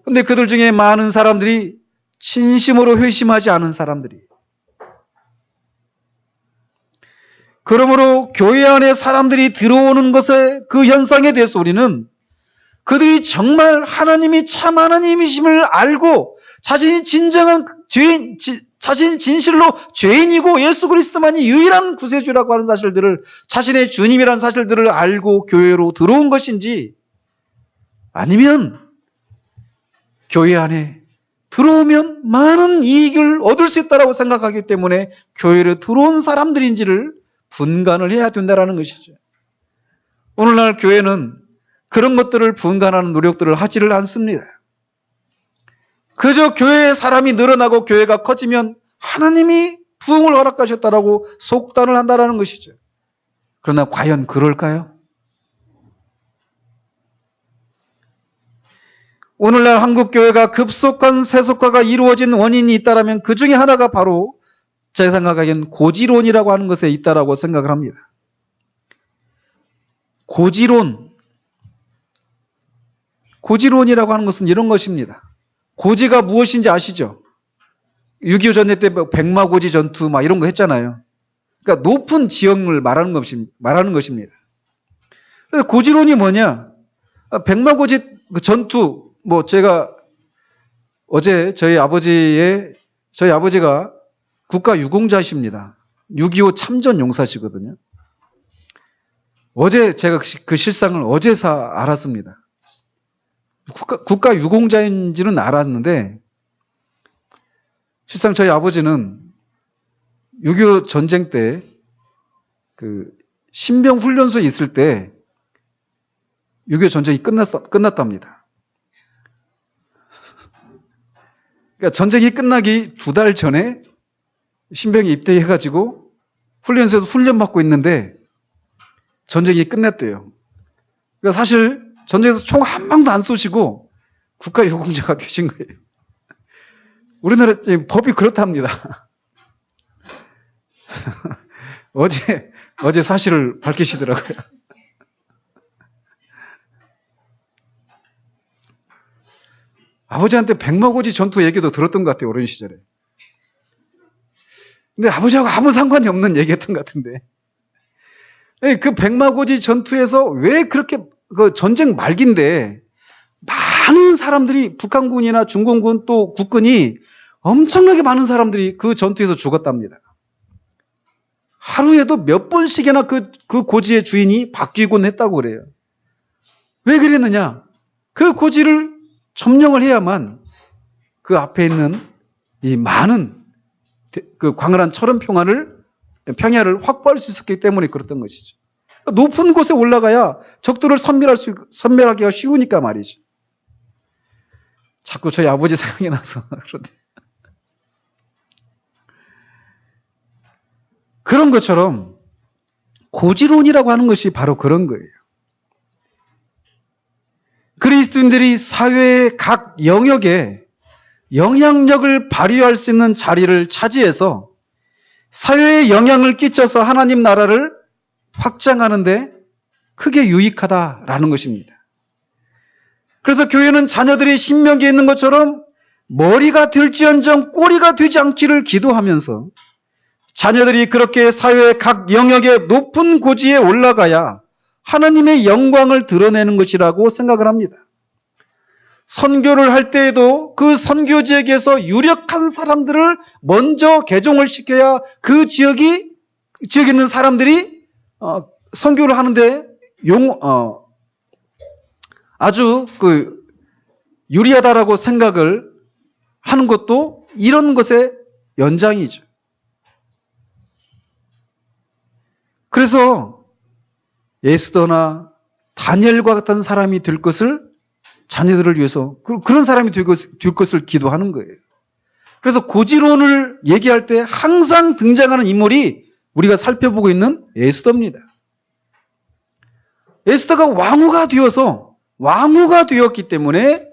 그런데 그들 중에 많은 사람들이 진심으로 회심하지 않은 사람들이 그러므로 교회 안에 사람들이 들어오는 것의 그 현상에 대해서 우리는 그들이 정말 하나님이 참 하나님이심을 알고 자신이 진정한 죄인, 자신이 진실로 죄인이고 예수 그리스도만이 유일한 구세주라고 하는 사실들을, 자신의 주님이라는 사실들을 알고 교회로 들어온 것인지, 아니면 교회 안에 들어오면 많은 이익을 얻을 수 있다고 생각하기 때문에 교회로 들어온 사람들인지를 분간을 해야 된다는 것이죠. 오늘날 교회는 그런 것들을 분간하는 노력들을 하지를 않습니다. 그저 교회에 사람이 늘어나고 교회가 커지면 하나님이 부흥을 허락하셨다라고 속단을 한다는 것이죠. 그러나 과연 그럴까요? 오늘날 한국교회가 급속한 세속화가 이루어진 원인이 있다면 그 중에 하나가 바로 제 생각에는 고지론이라고 하는 것에 있다라고 생각을 합니다. 고지론이라고 하는 것은 이런 것입니다. 고지가 무엇인지 아시죠? 6.25 전쟁 때 백마고지 전투 막 이런 거 했잖아요. 그러니까 높은 지형을 말하는 것입니다. 그래서 고지론이 뭐냐? 백마고지 전투, 제가 어제 저희 아버지가 국가 유공자이십니다. 6.25 참전 용사시거든요. 어제 제가 그 실상을 어제서 알았습니다. 국가 유공자인지는 알았는데, 실상 저희 아버지는 6.25 전쟁 때 그 신병 훈련소에 있을 때 6.25 전쟁이 끝났답니다. 그러니까 전쟁이 끝나기 2달 전에 신병이 입대해가지고 훈련소에서 훈련받고 있는데 전쟁이 끝났대요. 그러니까 사실 전쟁에서 총 한 방도 안 쏘시고 국가유공자가 되신 거예요. 우리나라 법이 그렇답니다. 어제 사실을 밝히시더라고요. 아버지한테 백마고지 전투 얘기도 들었던 것 같아요, 어린 시절에. 근데 아버지하고 아무 상관이 없는 얘기였던 것 같은데. 그 백마고지 전투에서 왜 그렇게, 그 전쟁 말기인데 많은 사람들이, 북한군이나 중공군 또 국군이 엄청나게 많은 사람들이 그 전투에서 죽었답니다. 하루에도 몇 번씩이나 그 고지의 주인이 바뀌곤 했다고 그래요. 왜 그랬느냐? 그 고지를 점령을 해야만 그 앞에 있는 이 많은 그 광활한 철원 평야를 확보할 수 있었기 때문에 그랬던 것이죠. 높은 곳에 올라가야 적들을 섬멸하기가 쉬우니까 말이죠. 자꾸 저희 아버지 생각이 나서 그런데. 그런 것처럼 고지론이라고 하는 것이 바로 그런 거예요. 그리스도인들이 사회의 각 영역에 영향력을 발휘할 수 있는 자리를 차지해서 사회에 영향을 끼쳐서 하나님 나라를 확장하는데 크게 유익하다라는 것입니다. 그래서 교회는 자녀들이 신명기에 있는 것처럼 머리가 될지언정 꼬리가 되지 않기를 기도하면서 자녀들이 그렇게 사회의 각 영역의 높은 고지에 올라가야 하나님의 영광을 드러내는 것이라고 생각을 합니다. 선교를 할 때에도 그 선교지역에서 유력한 사람들을 먼저 개종을 시켜야 그 지역에 있는 사람들이 선교를 하는데 아주 유리하다라고 생각을 하는 것도 이런 것의 연장이죠. 그래서 에스더나 다니엘과 같은 사람이 될 것을 자녀들을 위해서 그런 사람이 될 것을 기도하는 거예요. 그래서 고지론을 얘기할 때 항상 등장하는 인물이 우리가 살펴보고 있는 에스더입니다. 에스더가 왕후가 되었기 때문에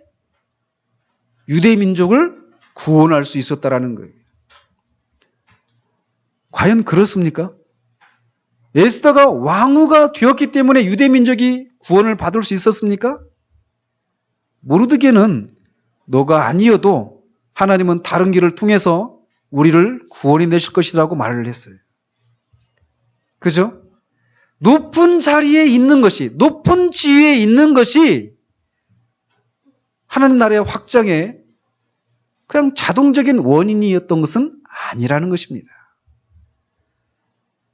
유대 민족을 구원할 수 있었다라는 거예요. 과연 그렇습니까? 에스더가 왕후가 되었기 때문에 유대 민족이 구원을 받을 수 있었습니까? 모르드게는 너가 아니어도 하나님은 다른 길을 통해서 우리를 구원해 내실 것이라고 말을 했어요. 그죠? 높은 자리에 있는 것이, 높은 지위에 있는 것이 하나님 나라의 확장에 그냥 자동적인 원인이었던 것은 아니라는 것입니다.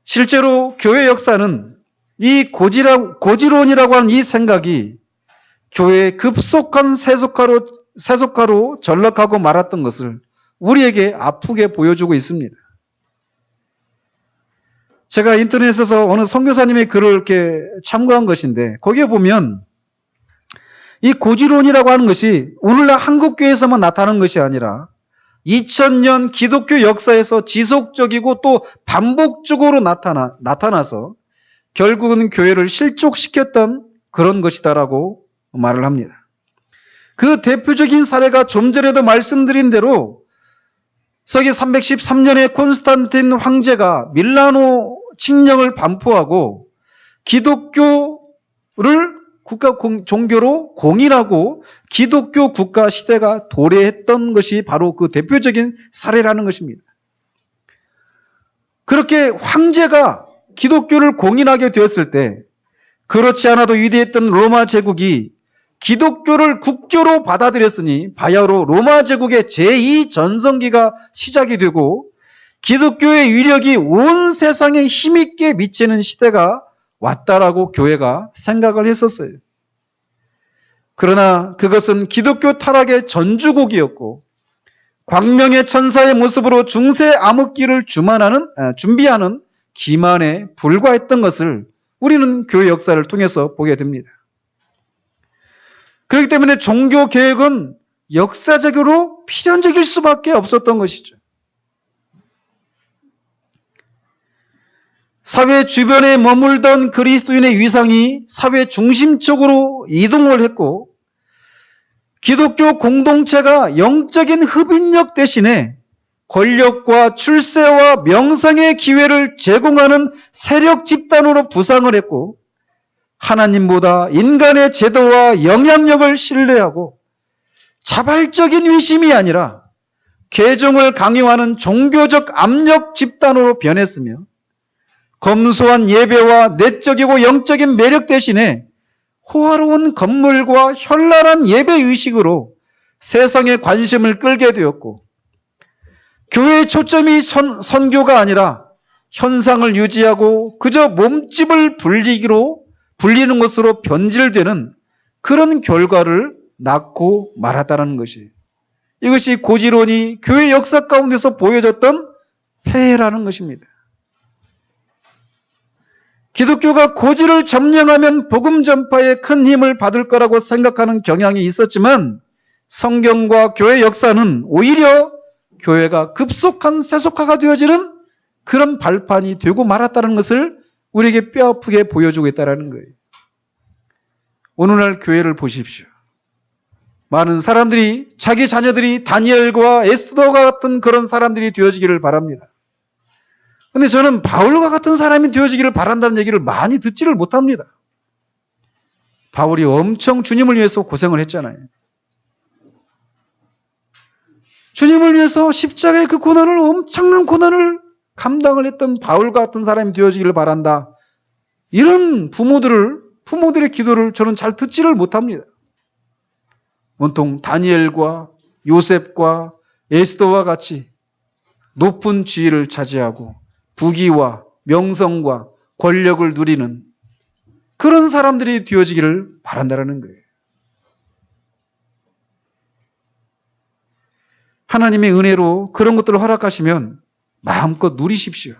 실제로 교회 역사는 이 고지론이라고 하는 이 생각이 교회의 급속한 세속화로 전락하고 말았던 것을 우리에게 아프게 보여주고 있습니다. 제가 인터넷에서 어느 선교사님의 글을 이렇게 참고한 것인데 거기에 보면 이 고지론이라고 하는 것이 오늘날 한국교회에서만 나타나는 것이 아니라 2000년 기독교 역사에서 지속적이고 또 반복적으로 나타나서 결국은 교회를 실족시켰던 그런 것이다라고 말을 합니다. 그 대표적인 사례가 좀 전에도 말씀드린 대로 서기 313년에 콘스탄틴 황제가 밀라노 칙령을 반포하고 기독교를 국가 종교로 공인하고 기독교 국가 시대가 도래했던 것이 바로 그 대표적인 사례라는 것입니다. 그렇게 황제가 기독교를 공인하게 되었을 때 그렇지 않아도 위대했던 로마 제국이 기독교를 국교로 받아들였으니 바야흐로 로마 제국의 제2전성기가 시작이 되고 기독교의 위력이 온 세상에 힘있게 미치는 시대가 왔다라고 교회가 생각을 했었어요. 그러나 그것은 기독교 타락의 전주곡이었고 광명의 천사의 모습으로 중세 암흑기를 준비하는 기만에 불과했던 것을 우리는 교회 역사를 통해서 보게 됩니다. 그렇기 때문에 종교 개혁은 역사적으로 필연적일 수밖에 없었던 것이죠. 사회 주변에 머물던 그리스도인의 위상이 사회 중심적으로 이동을 했고 기독교 공동체가 영적인 흡인력 대신에 권력과 출세와 명성의 기회를 제공하는 세력 집단으로 부상을 했고 하나님보다 인간의 제도와 영향력을 신뢰하고 자발적인 위심이 아니라 계종을 강요하는 종교적 압력 집단으로 변했으며 검소한 예배와 내적이고 영적인 매력 대신에 호화로운 건물과 현란한 예배 의식으로 세상의 관심을 끌게 되었고 교회의 초점이 선교가 아니라 현상을 유지하고 그저 몸집을 불리는 것으로 변질되는 그런 결과를 낳고 말았다는 것이 이것이 고지론이 교회 역사 가운데서 보여줬던 폐해라는 것입니다. 기독교가 고지를 점령하면 복음 전파에 큰 힘을 받을 거라고 생각하는 경향이 있었지만 성경과 교회 역사는 오히려 교회가 급속한 세속화가 되어지는 그런 발판이 되고 말았다는 것을 우리에게 뼈아프게 보여주고 있다는 거예요. 오늘날 교회를 보십시오. 많은 사람들이 자기 자녀들이 다니엘과 에스더가 같은 그런 사람들이 되어지기를 바랍니다. 근데 저는 바울과 같은 사람이 되어지기를 바란다는 얘기를 많이 듣지를 못합니다. 바울이 엄청 주님을 위해서 고생을 했잖아요. 주님을 위해서 십자가의 그 고난을 엄청난 고난을 감당을 했던 바울과 같은 사람이 되어지기를 바란다. 이런 부모들의 기도를 저는 잘 듣지를 못합니다. 온통 다니엘과 요셉과 에스더와 같이 높은 지위를 차지하고 부귀와 명성과 권력을 누리는 그런 사람들이 되어지기를 바란다는 거예요. 하나님의 은혜로 그런 것들을 허락하시면 마음껏 누리십시오.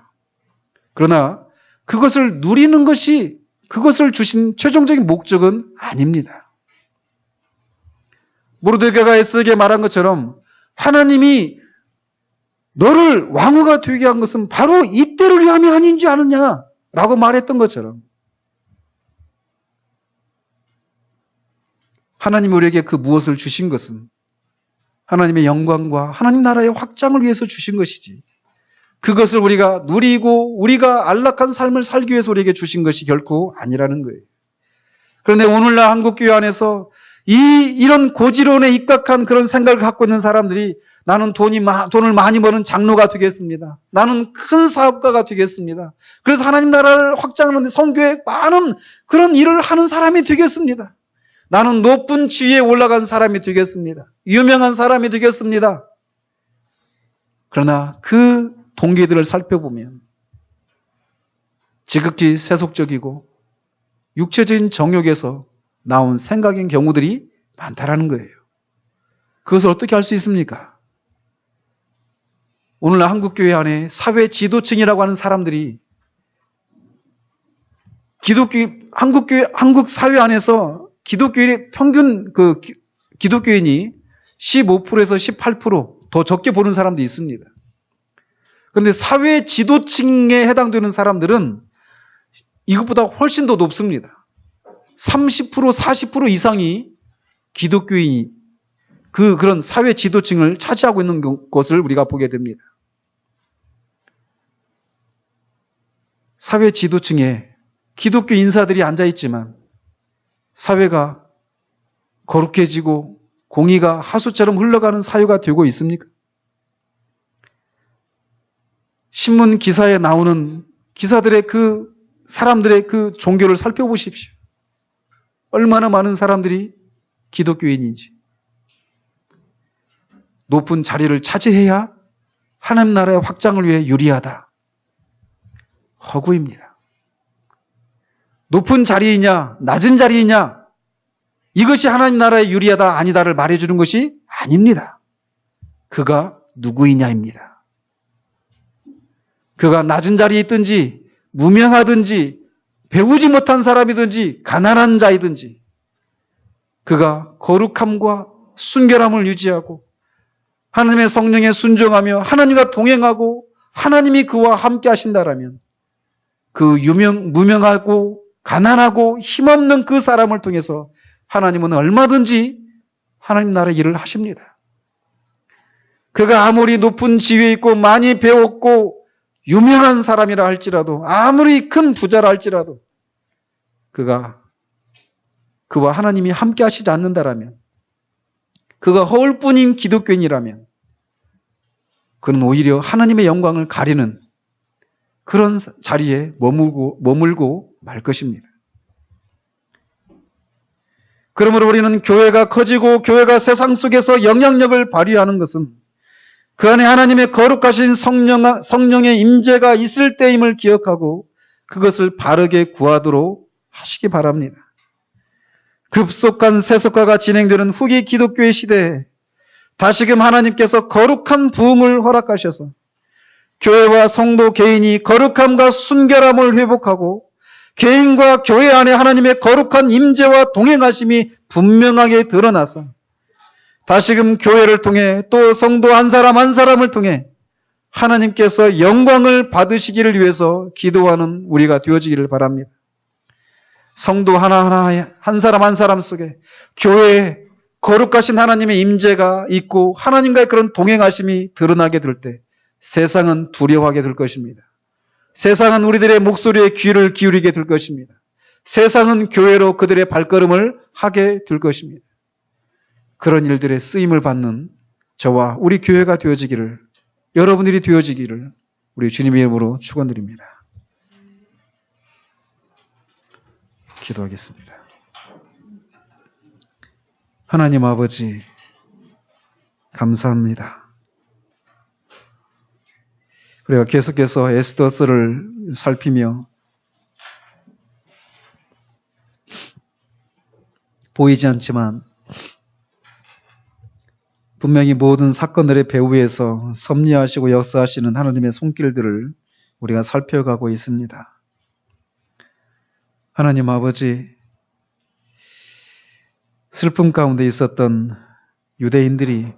그러나 그것을 누리는 것이 그것을 주신 최종적인 목적은 아닙니다. 모르드게가 에스더에게 말한 것처럼 하나님이 너를 왕후가 되게 한 것은 바로 이때를 위함이 아닌지 아느냐라고 말했던 것처럼 하나님이 우리에게 그 무엇을 주신 것은 하나님의 영광과 하나님 나라의 확장을 위해서 주신 것이지 그것을 우리가 누리고 우리가 안락한 삶을 살기 위해서 우리에게 주신 것이 결코 아니라는 거예요. 그런데 오늘날 한국교회 안에서 이런 고지론에 입각한 그런 생각을 갖고 있는 사람들이 나는 돈을 많이 버는 장로가 되겠습니다. 나는 큰 사업가가 되겠습니다. 그래서 하나님 나라를 확장하는데 선교에 많은 그런 일을 하는 사람이 되겠습니다. 나는 높은 지위에 올라간 사람이 되겠습니다. 유명한 사람이 되겠습니다. 그러나 그 동기들을 살펴보면 지극히 세속적이고 육체적인 정욕에서 나온 생각인 경우들이 많다라는 거예요. 그것을 어떻게 할 수 있습니까? 오늘날 한국교회 안에 사회 지도층이라고 하는 사람들이 한국 사회 안에서 기독교인의 평균 기독교인이 15%에서 18% 더 적게 보는 사람도 있습니다. 그런데 사회 지도층에 해당되는 사람들은 이것보다 훨씬 더 높습니다. 30%, 40% 이상이 기독교인이 그런 사회 지도층을 차지하고 있는 것을 우리가 보게 됩니다. 사회 지도층에 기독교 인사들이 앉아있지만 사회가 거룩해지고 공의가 하수처럼 흘러가는 사회가 되고 있습니까? 신문 기사에 나오는 기사들의 사람들의 그 종교를 살펴보십시오. 얼마나 많은 사람들이 기독교인인지. 높은 자리를 차지해야 하나님 나라의 확장을 위해 유리하다. 허구입니다. 높은 자리이냐, 낮은 자리이냐, 이것이 하나님 나라에 유리하다, 아니다를 말해주는 것이 아닙니다. 그가 누구이냐입니다. 그가 낮은 자리에 있든지, 무명하든지, 배우지 못한 사람이든지, 가난한 자이든지, 그가 거룩함과 순결함을 유지하고, 하나님의 성령에 순종하며 하나님과 동행하고 하나님이 그와 함께 하신다라면 그 무명하고 가난하고 힘없는 그 사람을 통해서 하나님은 얼마든지 하나님 나라의 일을 하십니다. 그가 아무리 높은 지위에 있고 많이 배웠고 유명한 사람이라 할지라도, 아무리 큰 부자라 할지라도 그와 하나님이 함께 하시지 않는다라면, 그가 허울뿐인 기독교인이라면 그는 오히려 하나님의 영광을 가리는 그런 자리에 머물고 말 것입니다. 그러므로 우리는 교회가 커지고 교회가 세상 속에서 영향력을 발휘하는 것은 그 안에 하나님의 거룩하신 성령의 임재가 있을 때임을 기억하고 그것을 바르게 구하도록 하시기 바랍니다. 급속한 세속화가 진행되는 후기 기독교의 시대에 다시금 하나님께서 거룩한 부흥을 허락하셔서 교회와 성도 개인이 거룩함과 순결함을 회복하고 개인과 교회 안에 하나님의 거룩한 임재와 동행하심이 분명하게 드러나서 다시금 교회를 통해 또 성도 한 사람 한 사람을 통해 하나님께서 영광을 받으시기를 위해서 기도하는 우리가 되어지기를 바랍니다. 성도 하나하나 한 사람 한 사람 속에 교회에 거룩하신 하나님의 임재가 있고 하나님과의 그런 동행하심이 드러나게 될 때 세상은 두려워하게 될 것입니다. 세상은 우리들의 목소리에 귀를 기울이게 될 것입니다. 세상은 교회로 그들의 발걸음을 하게 될 것입니다. 그런 일들의 쓰임을 받는 저와 우리 교회가 되어지기를, 여러분들이 되어지기를 우리 주님의 이름으로 축원드립니다. 기도하겠습니다. 하나님 아버지, 감사합니다. 우리가 계속해서 에스더서를 살피며 보이지 않지만 분명히 모든 사건들의 배후에서 섭리하시고 역사하시는 하나님의 손길들을 우리가 살펴가고 있습니다. 하나님 아버지, 슬픔 가운데 있었던 유대인들이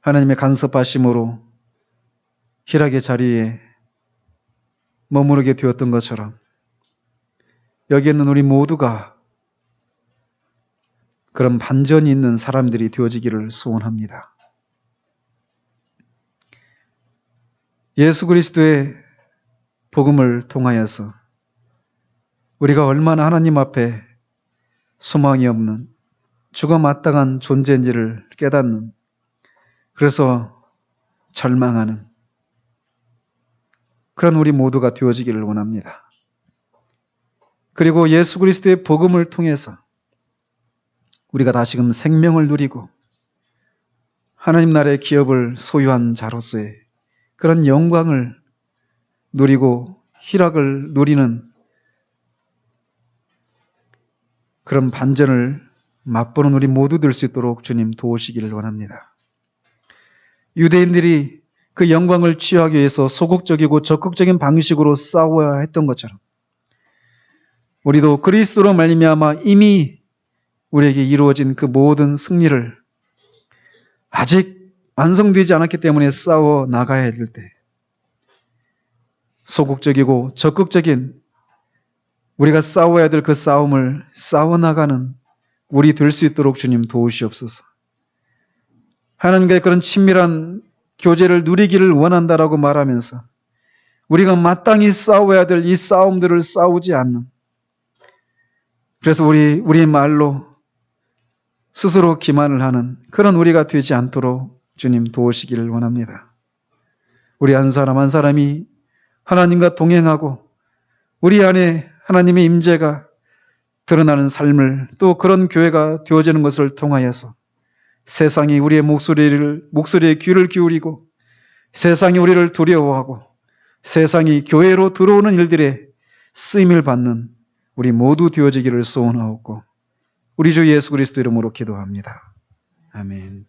하나님의 간섭하심으로 희락의 자리에 머무르게 되었던 것처럼 여기 있는 우리 모두가 그런 반전이 있는 사람들이 되어지기를 소원합니다. 예수 그리스도의 복음을 통하여서 우리가 얼마나 하나님 앞에 소망이 없는 죽어 마땅한 존재인지를 깨닫는 그래서 절망하는 그런 우리 모두가 되어지기를 원합니다. 그리고 예수 그리스도의 복음을 통해서 우리가 다시금 생명을 누리고 하나님 나라의 기업을 소유한 자로서의 그런 영광을 누리고 희락을 누리는 그런 반전을 맛보는 우리 모두 될 수 있도록 주님 도우시기를 원합니다. 유대인들이 그 영광을 취하기 위해서 소극적이고 적극적인 방식으로 싸워야 했던 것처럼 우리도 그리스도로 말미암아 이미 우리에게 이루어진 그 모든 승리를 아직 완성되지 않았기 때문에 싸워 나가야 될 때 소극적이고 적극적인 우리가 싸워야 될 그 싸움을 싸워나가는 우리 될 수 있도록 주님 도우시옵소서. 하나님과의 그런 친밀한 교제를 누리기를 원한다라고 말하면서 우리가 마땅히 싸워야 될 이 싸움들을 싸우지 않는 그래서 우리의 말로 스스로 기만을 하는 그런 우리가 되지 않도록 주님 도우시기를 원합니다. 우리 한 사람 한 사람이 하나님과 동행하고 우리 안에 하나님의 임재가 드러나는 삶을 또 그런 교회가 되어지는 것을 통하여서 세상이 우리의 목소리에 귀를 기울이고 세상이 우리를 두려워하고 세상이 교회로 들어오는 일들에 쓰임을 받는 우리 모두 되어지기를 소원하옵고 우리 주 예수 그리스도 이름으로 기도합니다. 아멘.